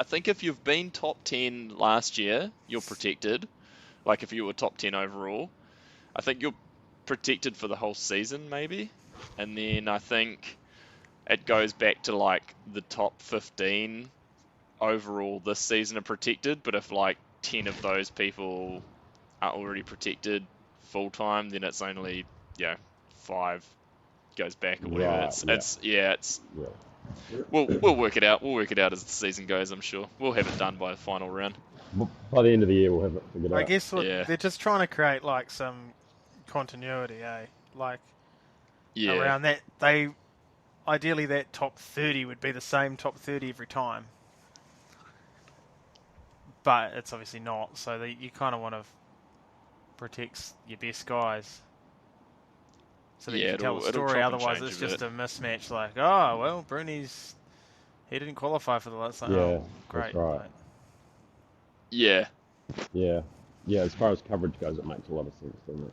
think if you've been top 10 last year, you're protected. Like if you were top 10 overall, I think you're protected for the whole season maybe. And then I think it goes back to like the top 15 overall this season are protected. But if like 10 of those people are already protected full time, then it's only 5 goes back or whatever. We'll work it out. We'll work it out as the season goes. I'm sure we'll have it done by the final round. By the end of the year, we'll have it figured out. I guess they're just trying to create like some continuity, eh? Like around that, ideally that top 30 would be the same top 30 every time, but it's obviously not. So you kind of want to protect your best guys, so that you can tell the story. Otherwise, it's just a mismatch. Like, oh well, Bruni's he didn't qualify for the last. Like, oh, great. That's right. Like, Yeah. As far as coverage goes, it makes a lot of sense, doesn't it?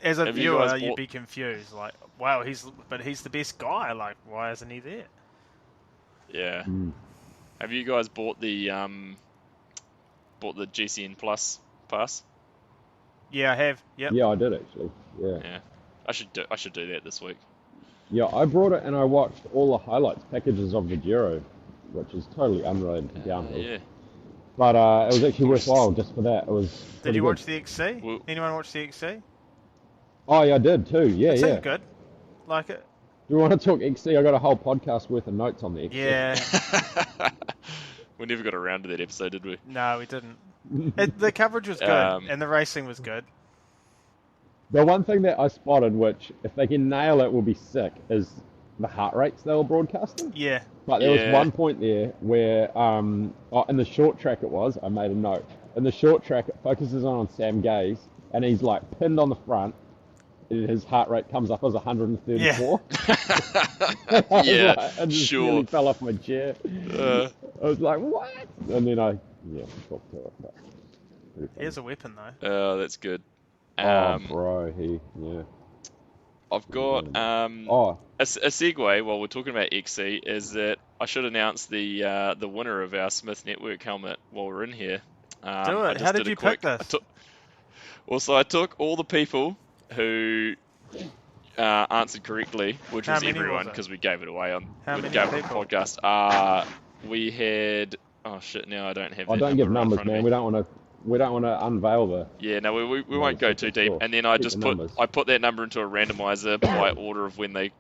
As a viewer, you'd be confused. Like, wow, he's the best guy. Like, why isn't he there? Yeah. Have you guys bought the GCN Plus pass? Yeah, I have. Yep. Yeah, I did actually. Yeah. I should do that this week. Yeah, I brought it and I watched all the highlights packages of the Giro, which is totally unrelated to downhill. Yeah. But it was actually worthwhile just for that. It was. Did you good. watch the XC? Well, Anyone watch the XC? Oh yeah, I did too. Yeah, It yeah. seemed good. Like it. Do you want to talk XC? I got a whole podcast worth of notes on the XC. Yeah. We never got around to that episode, did we? No, we didn't. The coverage was good, and the racing was good. The one thing that I spotted, which if they can nail it will be sick, is the heart rates they were broadcasting. Yeah. But there was one point there where, in the short track it was, I made a note. In the short track, it focuses on Sam Gaze, and he's like pinned on the front. His heart rate comes up as 134. Yeah, I just nearly fell off my chair. I was like, what? And then I talked to it. But Here's a weapon, though. Oh, that's good. bro, I've got a segue while we're talking about XC is that I should announce the winner of our Smith Network helmet while we're in here. Do it. How did you pick this? I took all the people who answered correctly, which How was many was everyone it? because we gave it away on How we many gave it on the people? podcast. We had now I don't have. I That don't give number right in numbers, front of man. me. We don't want to unveil the. Yeah, no, we No, won't go keep too it deep. short. And then I Keep just the put numbers. that number into a randomizer by order of when they.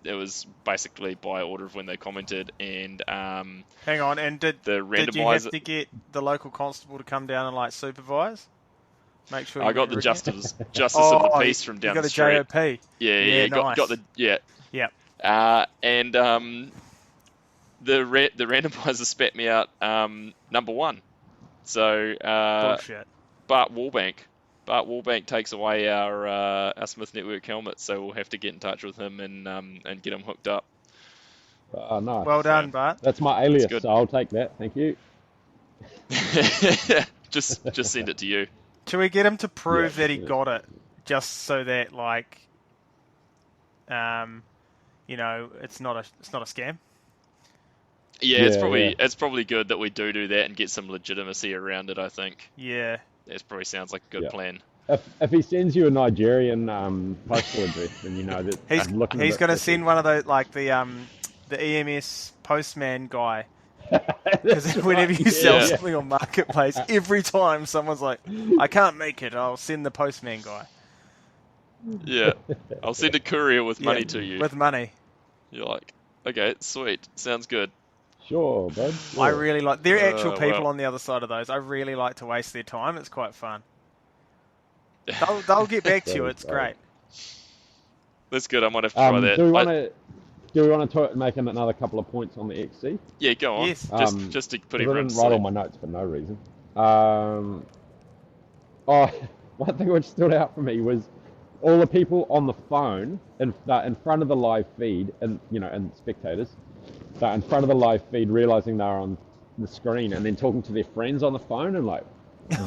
It was basically by order of when they commented, and Hang on, and did the you have randomizer. to get the local constable to come down and like supervise? Make sure I you got the weren't written it? justice of the Oh, peace from you down got the a street. JOP. Yeah, nice. got the Yep. and the randomizer spat me out number 1. So Bullshit. Bart Wallbank takes away our Smith Network helmet, so we'll have to get in touch with him and get him hooked up. Nice. Well done, Bart. That's my alias, good. so I'll take that. Thank you. just send it to you. Should we get him to prove that he yeah. got it, just so that like, it's not a scam? Yeah, Yeah, it's probably good that we do that and get some legitimacy around it. I think. Yeah. That probably sounds like a good plan. If he sends you a Nigerian postal address, then you know that He's I'm looking. going to send one of those like the EMS postman guy. Because whenever you sell something on Marketplace, every time someone's like, I can't make it, I'll send the postman guy. Yeah, I'll send a courier with money to you. With money. You're like, okay, sweet, sounds good. Sure, bud. Sure. I really like... There are actual people well. on the other side of those. I really like to waste their time. It's quite fun. They'll get back to you. It's great. That's good. I might have to try that. Do we want to make another couple of points on the XC? Yeah, go on. Yes. Just to put I everyone didn't to write all sleep. my notes for no reason. One thing which stood out for me was all the people on the phone in front of the live feed, and spectators, in front of the live feed, realizing they're on the screen, and then talking to their friends on the phone and like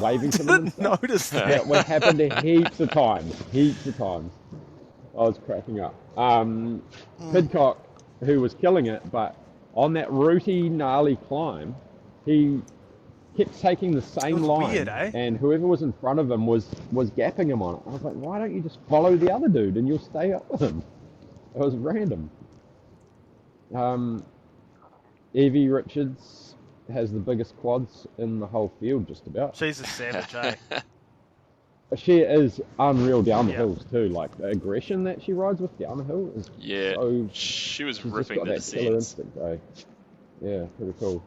waving to them. Didn't notice that. That would happen heaps of times. I was cracking up. Pidcock, who was killing it, but on that rooty, gnarly climb, he kept taking the same line, weird, eh? and whoever was in front of him was gapping him on it. I was like, why don't you just follow the other dude and you'll stay up with him? It was random. Evie Richards has the biggest quads in the whole field, just about. She's a savage, eh? She is unreal down the hills too. Like the aggression that she rides with down the hill is so. She was She's ripping the just got that killer descents. instinct, eh? Yeah, pretty cool.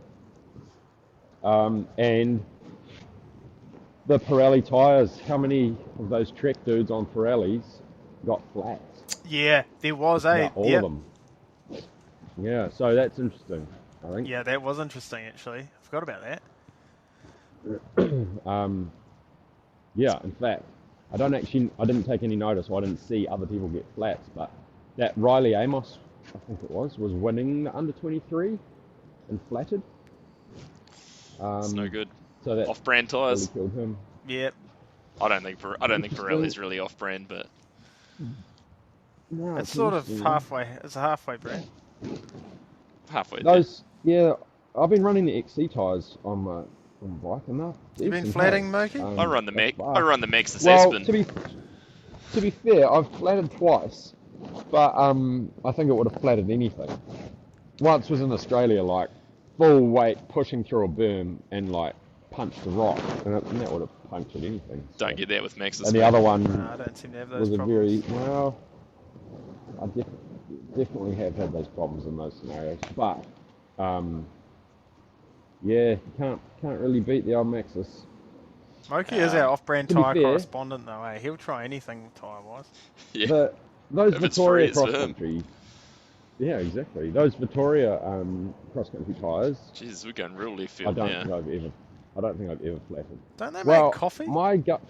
And the Pirelli tyres. How many of those Trek dudes on Pirellis got flats? Yeah, there was, eh? Yeah, all of them. Yeah, so that's interesting, I think. Yeah, that was interesting, actually. I forgot about that. Yeah, in fact, I didn't take any notice, so I didn't see other people get flats, but that Riley Amos, I think it was winning the under 23 and flatted. It's no good. So that Off-brand tyres. really killed him. Yep. I don't think Pirelli's really off-brand, but No, It's sort of interesting, halfway. It's a halfway brand. halfway there. Those, yeah, I've been running the XC tyres on my bike enough. You been flatting, Moki? I run the Max. fast. I run the Maxis Well, Aspen. to be fair, I've flatted twice, but I think it would have flatted anything. Once was in Australia, like full weight pushing through a berm and like punched a rock, and that would have punctured anything. So. Don't get that with Maxis. And the mate. other one No, I don't seem to have those was a problems. very well. I definitely have had those problems in those scenarios, but yeah, you can't really beat the old Maxis. Moki is our off-brand to be tyre fair- correspondent, though. Eh? He'll try anything tyre-wise. Yeah. Those If it's Vittoria free, it's for cross him. country. Yeah, exactly. Those Vittoria cross country tyres. Jesus, we're going real left I field don't now. think I've ever flatted. Don't they Well, make coffee? my gut.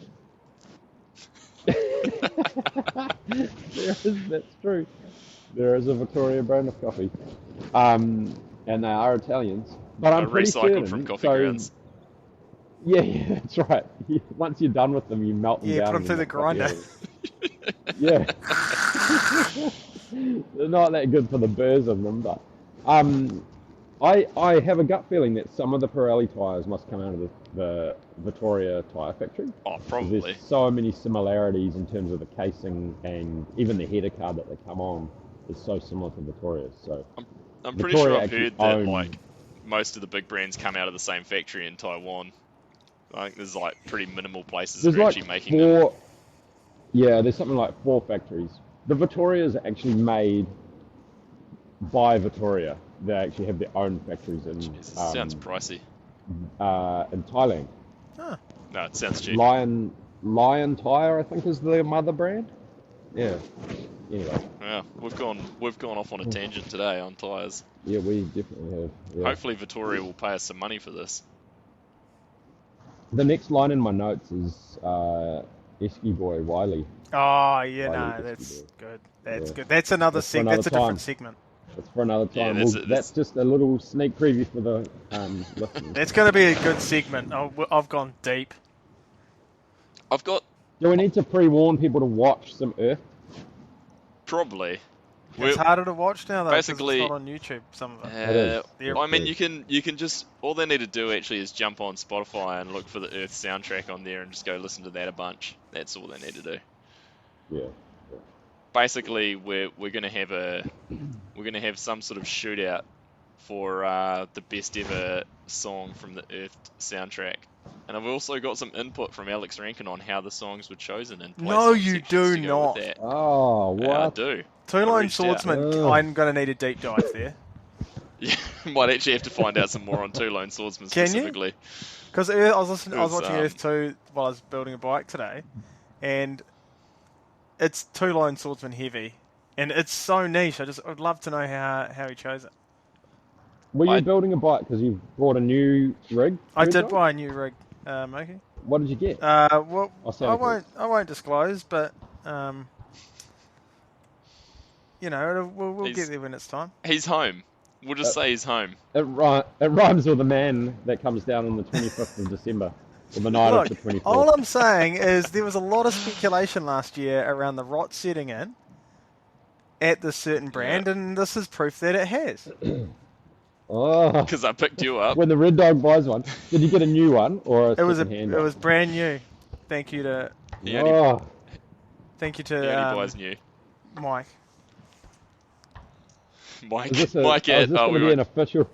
That's true. There is a Vittoria brand of coffee, and they are Italians. But I'm pretty recycled certain, from coffee so- grounds. Yeah, that's right. Once you're done with them, you melt them Yeah, down. put 'em through the grinder. Yeah. They're not that good for the burrs of them, but I have a gut feeling that some of the Pirelli tyres must come out of the Vittoria tyre factory. Oh, probably. There's so many similarities in terms of the casing and even the header card that they come on is so similar to Vittoria's. So I'm pretty sure Vittoria I've heard actually that own- like most of the big brands come out of the same factory in Taiwan. I think there's like pretty minimal places that there's are like actually making them. 4. Yeah, there's something like 4 factories. The Vittorias are actually made by Vittoria. They actually have their own factories in Jesus, sounds pricey. in Thailand. No, it sounds cheap. Lion Tire, I think, is the mother brand. Yeah. Anyway, Yeah, we've gone off on a tangent today on tyres. yeah, we definitely have. Yeah. Hopefully Vittoria will pay us some money for this. The next line in my notes is Esky Boy Wiley. Oh, yeah, Why no, you that's just do good. That's Yeah. good. That's another That's for another That's a different time. segment. That's for another Yeah, time. that's- That's just a little sneak preview for the listeners. That's going to be a good segment. I've gone deep. I've got Do we need to pre-warn people to watch some Earth? probably. It's harder to watch now, though, because basically- it's not on YouTube, some of it. It is. Yeah. I mean, you can just all they need to do actually is jump on Spotify and look for the Earth soundtrack on there and just go listen to that a bunch. That's all they need to do. Yeah. Basically, we're gonna have some sort of shootout for the best ever song from the Earth soundtrack. And I've also got some input from Alex Rankin on how the songs were chosen and No, you do to go not. with that. Oh, what? I do. Two I Line reached out. Swordsman, Ugh. I'm going to need a deep dive there. Yeah, might actually have to find out some more on Two Lone Swordsman Can you? specifically. Because I was watching It's, Earth 2 while I was building a bike today, and it's Two Line Swordsman heavy, and it's so niche. I'd love to know how he chose it. Were you I- building a bike because you bought a new rig? I Rig did job? buy a new rig, Moki. What did you get? Well, I'll send it to I won't disclose, but we'll He's- get there when it's time. He's home. We'll just say he's home. It rhymes with a man that comes down on the 25th of December, or the night Look, of the 24th. all I'm saying is there was a lot of speculation last year around the rot setting in at this certain brand, and this is proof that it has. Oh, Because I picked you up. when the Red Dog buys one, did you get a new one or a It was second-hand it one? was brand new. Thank you to He only, Oh, he only buys new. Mike. Mike, is this, Mike is at this oh, going we to be an won't- official?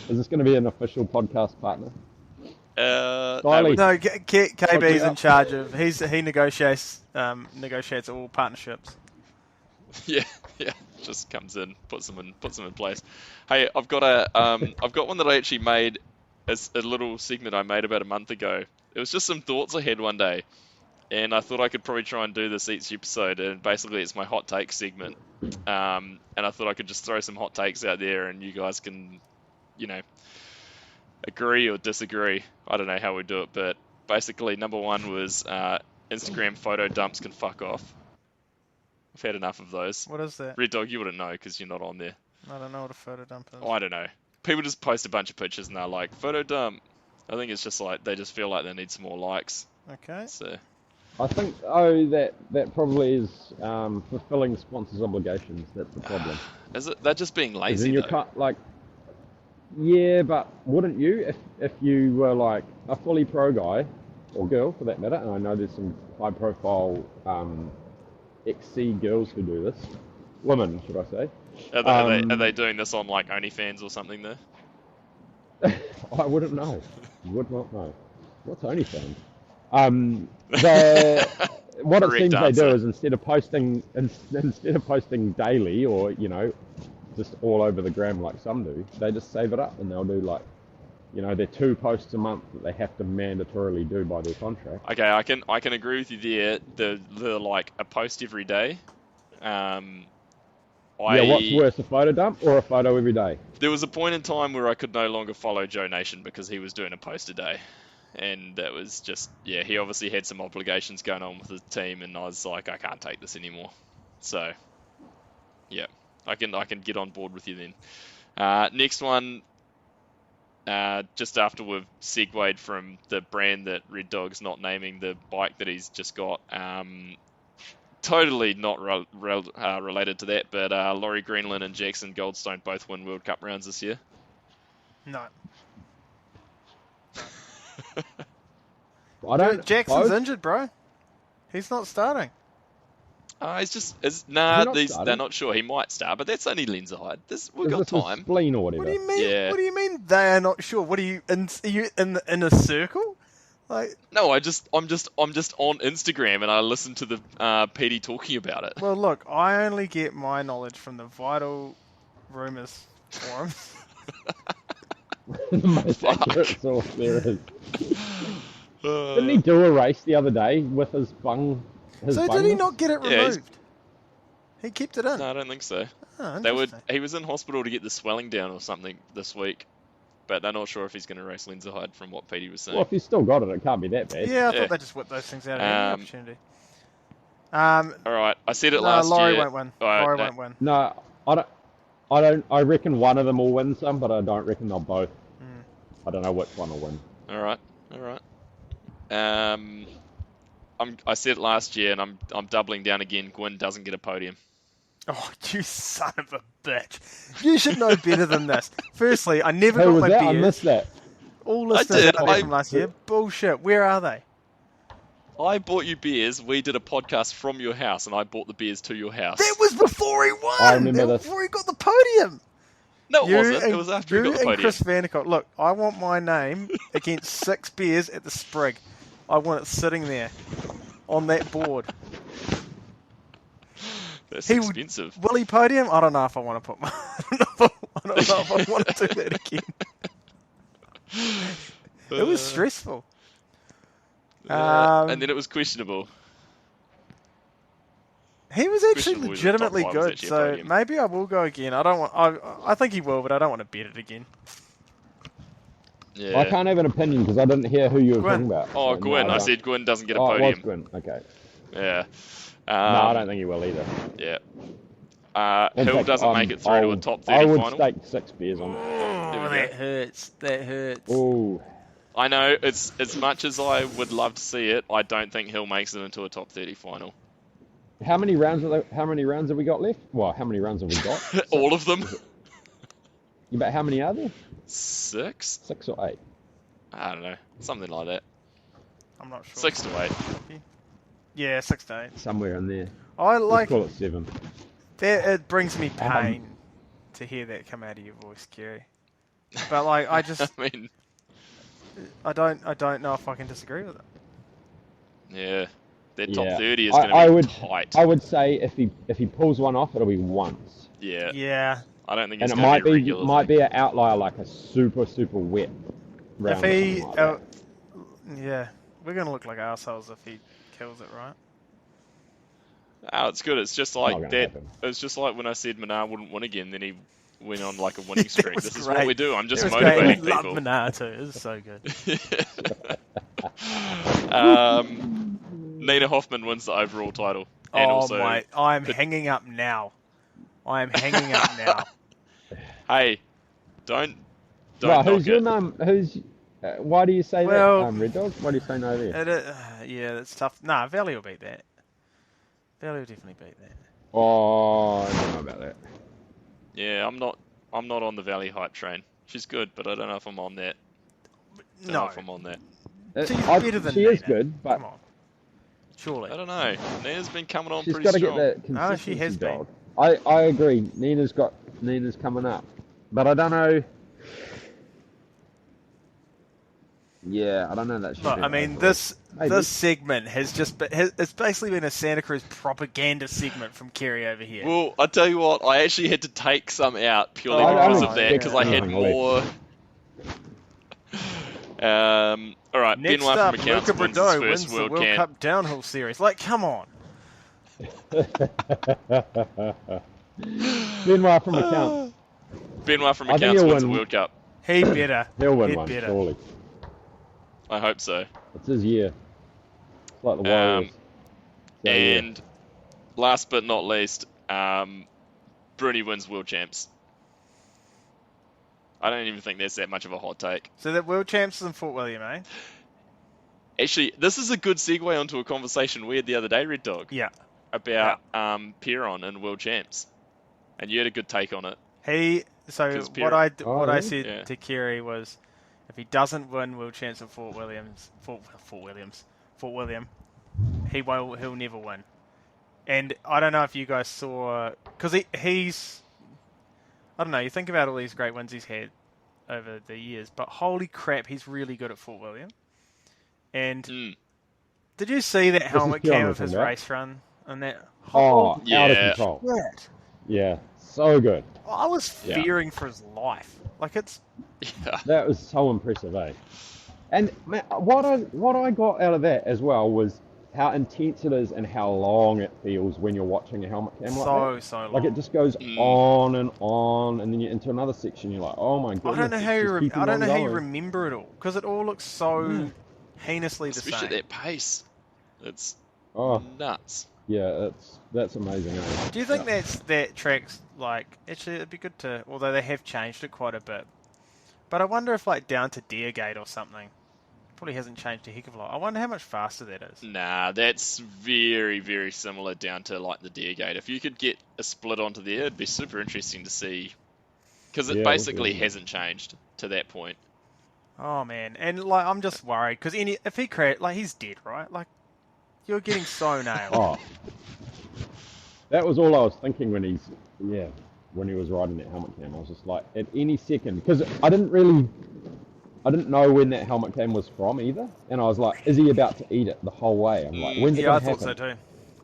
Is this going to be an official podcast partner? no, Riley. No, KB's up. in charge of. He negotiates all partnerships. yeah, just comes in, puts them in place. Hey, I've got one that I actually made as a little segment I made about a month ago. It was just some thoughts I had one day, and I thought I could probably try and do this each episode. And basically, it's my hot take segment. And I thought I could just throw some hot takes out there, and you guys can, agree or disagree. I don't know how we do it, but basically, number one was Instagram photo dumps can fuck off. I've had enough of those. What is that? Red Dog, you wouldn't know because you're not on there. I don't know what a photo dump is. Oh, I don't know. People just post a bunch of pictures and they're like, photo dump. I think it's just like they just feel like they need some more likes. Okay. So, I think that probably is fulfilling sponsors' obligations. That's the problem. is it? They're just being As lazy in you though. can't, like, yeah, but wouldn't you if you were like a fully pro guy or girl for that matter? And I know there's some high-profile XC girls who do this, women, should I say? Are they doing this on like OnlyFans or something though? I wouldn't know. Would not know. What's OnlyFans? What it Correct seems they do answer. is instead of posting daily or just all over the gram like some do, they just save it up and they'll do like their 2 posts a month that they have to mandatorily do by their contract. Okay, I can agree with you there. The like a post every day. What's worse, a photo dump or a photo every day? There was a point in time where I could no longer follow Joe Nation because he was doing a post a day. And that was just, he obviously had some obligations going on with the team, and I was like, I can't take this anymore. So, yeah, I can get on board with you then. Next one, just after we've segued from the brand that Red Dog's not naming the bike that he's just got, totally not related to that, but Laurie Greenland and Jackson Goldstone both win World Cup rounds this year. No. I don't. Jackson's both? injured, bro. He's not starting. They're not sure. He might start, but that's only Lenzerheide. We've Is got this his time. spleen or whatever? What do you mean? Yeah. What do you mean they are not sure? What are you in? Are you in a circle? Like, No, I'm just on Instagram and I listen to the PD talking about it. well, look, I only get my knowledge from the Vital Rumours forums. The most Fuck. accurate source there is. Didn't he do a race the other day with his bung? So did he not get it Yeah, removed? He kept it in. No, I don't think so. Oh, They would. interesting. He was in hospital to get the swelling down or something this week, but they're not sure if he's going to race Lenzerheide from what Petey was saying. Well, if he's still got it, it can't be that bad. Yeah, I Yeah. thought they just whipped those things out of any opportunity. All right, I said it No, last Laurie year. won't win. All right, Laurie no. won't win. No, I don't. I reckon one of them will win some, but I don't reckon they'll both. I don't know which one will win. All right. I said it last year, and I'm doubling down again. Gwyn doesn't get a podium. Oh, you son of a bitch. You should know better than this. Firstly, I never Who got was my that? I beers. missed that. All listeners did. out there from last year. Bullshit. Where are they? I bought you beers. We did a podcast from your house, and I bought the beers to your house. That was before he won. I remember That was this. before he got the podium. No, it You wasn't. and- It was after he you got the and podium. Chris Vandicott. Look, I want my name against 6 beers at the Sprig. I want it sitting there on that board. That's He would- expensive. Will he podium? I don't know if I want to put my. I don't know if I want to do that again. It was stressful. And then it was questionable. He was actually Questionable whether the top legitimately five was good, actually a so podium. maybe I will go again. I don't want. I think he will, but I don't want to bet it again. Yeah. I can't have an opinion because I didn't hear who you were Gwyn. talking about. Oh, So, Gwyn. no, I don't. said Gwyn doesn't get a Oh, it was podium. Gwyn. Okay. Yeah. No, I don't think he will either. Yeah. In Hill fact, doesn't make it through to a top 30 I would final. stake 6 beers on it. Oh, we that go. hurts. That hurts. Oh, I know, it's as much as I would love to see it, I don't think Hill makes it into a top 30 final. how many rounds have we got left? Well, how many rounds have we got? All of them? Yeah, but how many are there? 6? 6 or 8? I don't know. Something like that. I'm not sure. 6 to 8. Yeah, 6 to 8. Somewhere in there. I Let's like call it 7. that. It brings me pain to hear that come out of your voice, Kerry. But like, I just, I mean, I don't know if I can disagree with it. yeah. That Yeah. top 30 is I going to be would- tight. I would say if he pulls one off, it'll be once. Yeah. Yeah. I don't think And it's it going to be regularly. might be an outlier, like a super wet round. If he, or something like that. yeah, we're gonna look like assholes if he kills it, right? Oh, it's good. It's just Not like gonna that. happen. It's just like when I said Manar wouldn't win again, then he went on like a winning That streak. was This is great. what we do. I'm just It was great. motivating We love people. Manar too. It was so good. Nina Hoffman wins the overall title. And Oh also, my! I'm hanging up now. I am hanging up now. hey, don't Well, knock who's your it. name? Why do you say Well- that? Red Dog? Why do you say no there? Yeah, that's tough. Nah, Valley will beat that. Valley will definitely beat that. Oh, I don't know about that. Yeah, I'm not on the Valley hype train. She's good, but I don't know if I'm on that. Don't know No, if I'm on that. she's I- better than she is Nina. good, but Come on, surely. I don't know. Nina's been coming on she's pretty got to get strong. the No, consistency. she has been. dog. I agree. Nina's coming up, but I don't know. Yeah, I don't know that. she's Look, been I mean, overall. this Maybe. segment has just been, it's basically been a Santa Cruz propaganda segment from Kerry over here. Well, I tell you what, I actually had to take some out purely Oh, because I of that, don't because I had expect more. All right, Next Benoit up, from Accounts Luca wins his Bordeaux first wins the World World Camp. Cup downhill series. Like, come on. Meanwhile, from accounts, Benoit from I think Accounts he'll wins the win. World Cup. He better. he'll win He'd one better. surely. I hope so. It's his year. It's like the Warriors. So, yeah. And last but not least, Bruni wins World Champs. I don't even think that's that much of a hot take. So that world champs is in Fort William, eh? Actually, this is a good segue onto a conversation we had the other day, Red Dog, Yeah. about Piron and World Champs. And you had a good take on it. So 'Cause what I Oh, what I really? said Yeah. to Kerry was, If he doesn't win World Champs at Fort William, he'll never win. And I don't know if you guys saw, because he's, I don't know, you think about all these great wins he's had over the years, but holy crap, he's really good at Fort William. And did you see that helmet cam of his race run? And that out of Yeah. control. shit. Yeah, so good. I was fearing for his life. Like, it's... Yeah. That was so impressive, eh? And man, what I got out of that as well was how intense it is and how long it feels when you're watching a helmet cam like that. So long. Like, it just goes on, and then you're into another section. You're like, oh my goodness. I don't know how you I don't know how you remember it all, because it all looks so heinously the Especially same. at that pace. It's Oh nuts. yeah, that's amazing. Eh? Do you think that track's like, actually it'd be good to, although they have changed it quite a bit, but I wonder if like down to Deergate or something, probably hasn't changed a heck of a lot. I wonder how much faster that is. Nah, that's very, very similar down to like the Deergate. If you could get a split onto there, it'd be super interesting to see. Because it basically hasn't changed to that point. Oh man, and like I'm just worried, because if he like he's dead, right? Like, you're getting so nailed. Oh, that was all I was thinking when he was riding that helmet cam. I was just like, at any second, because I didn't know when that helmet cam was from either, and I was like, is he about to eat it the whole way? I'm like, when's it Yeah, I gonna thought so happen?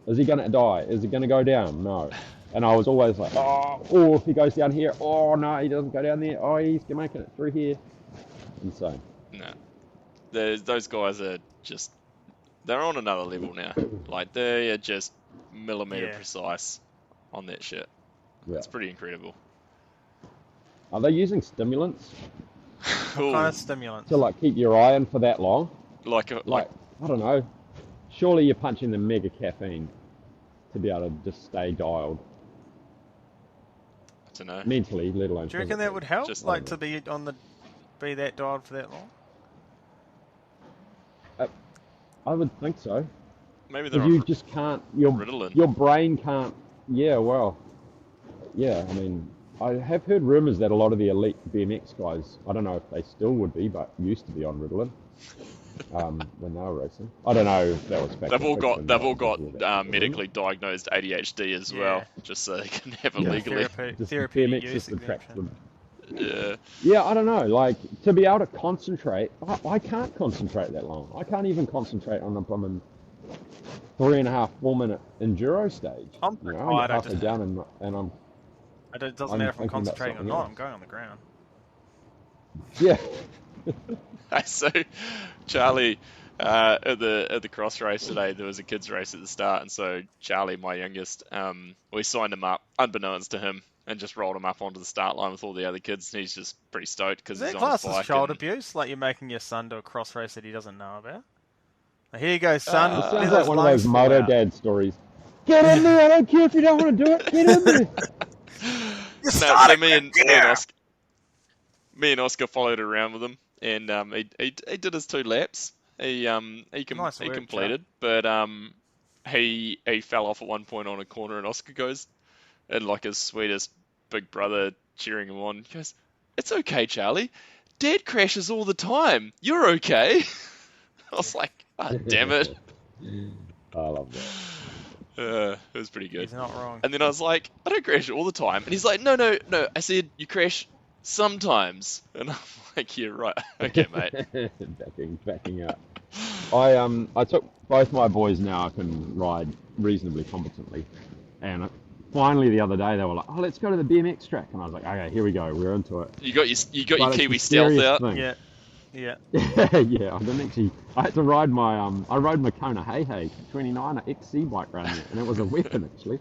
too. Is he gonna die? Is he gonna go down? No. And I was always like, oh, if he goes down here, oh no, he doesn't go down there. Oh, he's making it through here. Insane. No. Those guys are just... They're on another level now. Like, they are just millimeter precise on that shit. Yeah. It's pretty incredible. Are they using stimulants What kind of stimulants? to like keep your eye in for that long? Like I don't know. Surely you're punching the mega caffeine to be able to just stay dialed I don't know. mentally, let alone. Do you reckon that would help? Just- Like to be be that dialed for that long? I would think so. Maybe they're Because you on just can't. Your Ritalin. brain can't. Yeah, well. Yeah, I mean, I have heard rumours that a lot of the elite BMX guys, I don't know if they still would be, but used to be on Ritalin when they were racing. I don't know if that was back. They've all got medically diagnosed ADHD as well, just so they can have it legally. Therapy BMX use just attracts them. Yeah. Yeah, I don't know. Like, to be able to concentrate, I can't concentrate that long. I can't even concentrate on a blooming 3.5, 4 minute enduro stage. I'm you know, tired, I get halfway down and I'm. It doesn't I'm matter if I'm thinking about concentrating or something not. else. I'm going on the ground. Yeah. So, Charlie, at the cross race today, there was a kids race at the start, and so Charlie, my youngest, we signed him up unbeknownst to him, and just rolled him up onto the start line with all the other kids, and he's just pretty stoked because Is he's that on his class as bike. child and- abuse? Like you're making your son do a cross race that he doesn't know about? Now, here you go, son. It Let sounds those like one of those lungs fall moto out. dad stories. Get in there! I don't care if you don't want to do it. Get in there. No, so me and Oscar followed around with him, and he did his 2 laps. He Nice work, completed, but he fell off at one point on a corner, and Oscar goes, and like his sweetest big brother cheering him on, he goes, "It's okay, Charlie. Dad crashes all the time. You're okay." I was like, "Ah, damn it." I love that. It was pretty good. He's not wrong. And then I was like, "I don't crash all the time." And he's like, no. I said, "You crash sometimes." And I'm like, "Yeah, right. Okay, mate." backing up. I took both my boys now can ride reasonably competently, and finally the other day they were like, "Oh, let's go to the BMX track," and I was like, "Okay, here we go. We're into it." You got your But it's Kiwi the stealth scariest out. thing. Yeah. Yeah. Yeah, I didn't actually. I had to ride my I rode my Kona Hey 29 XC bike around there, and it was a weapon actually.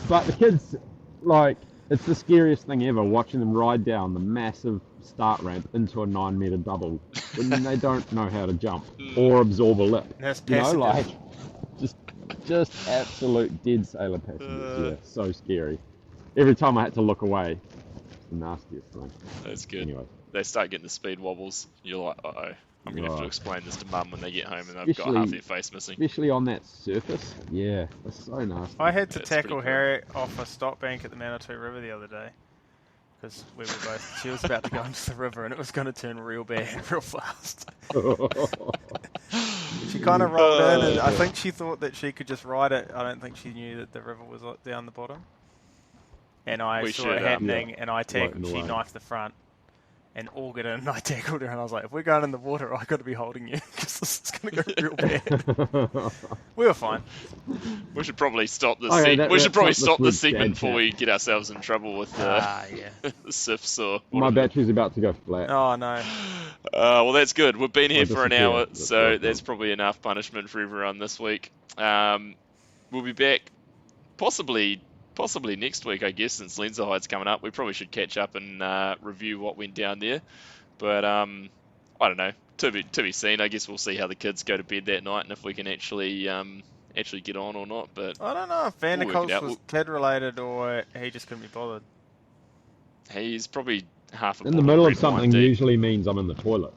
But the kids, like, it's the scariest thing ever watching them ride down the massive start ramp into a 9-meter double when they don't know how to jump or absorb a lip. That's You know, passengers. like just absolute dead sailor passengers. Yeah, so scary. Every time I had to look away, it's the nastiest thing. That's good. Anyway. They start getting the speed wobbles. You're like, "Uh-oh, I'm going to have to Right. explain this to mum when they get home and they've got half their face missing." Especially on that surface. Yeah, it's so nasty. I had to That's tackle pretty cool. Harry off a stop bank at the Manawatu River the other day because she was about to go into the river and it was going to turn real bad real fast. She kind of rolled in, and I think she thought that she could just ride it. I don't think she knew that the river was down the bottom. And I saw it happening, and she knifed the front and augured in, and I tackled her, and I was like, if we're going in the water, I got to be holding you, because this is going to go real bad. We were fine. We should probably stop this. Okay, Stop this segment before we get ourselves in trouble with the SIFs or. My battery's about to go flat. Oh no. Well, that's good. We've been here for an hour, That's so right. that's probably enough punishment for everyone this week. We'll be back possibly next week, I guess, since Lenzerheide's coming up. We probably should catch up and review what went down there. But I don't know. To be seen. I guess we'll see how the kids go to bed that night and if we can actually get on or not. But I don't know if Vanderkolk was kid related or he just couldn't be bothered. He's probably half a In the middle of something usually means I'm in the toilet.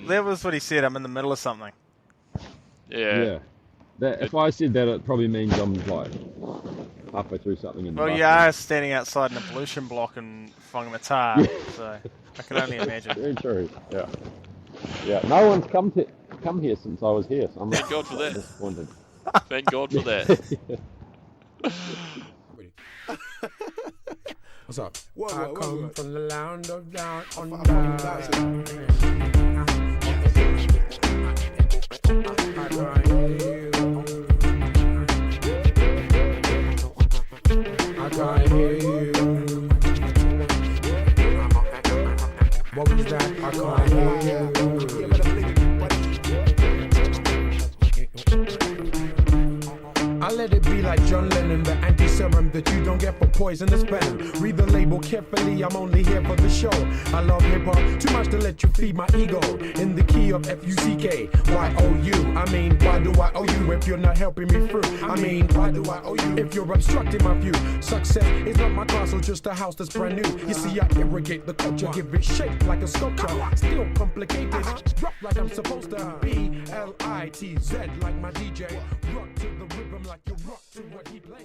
That was what he said. I'm in the middle of something. Yeah. If I said that, it probably means I'm like halfway through something in the bathroom. You are standing outside an ablution block in Whangamata, so I can only imagine. Very true. Yeah. Yeah. No one's come here since I was here, so I'm Thank God for that. disappointed. Thank God for that. What's up? I come from the land of down on I can't hear you. What was that? I can't hear you. I let it be like John Lennon, the anti-serum that you don't get for poisonous venom. Read the label carefully, I'm only here for the show. I love hip-hop too much to let you feed my ego. In the key of F-U-C-K, Y-O-U. I mean, why do I owe you if you're not helping me through? I mean, why do I owe you if you're obstructing my view? Success is not my castle, just a house that's brand new. You see, I irrigate the culture, give it shape like a sculpture. Still complicated, rock like I'm supposed to be. L-I-T-Z like my DJ. Rock to the rhythm like you rock to what he plays.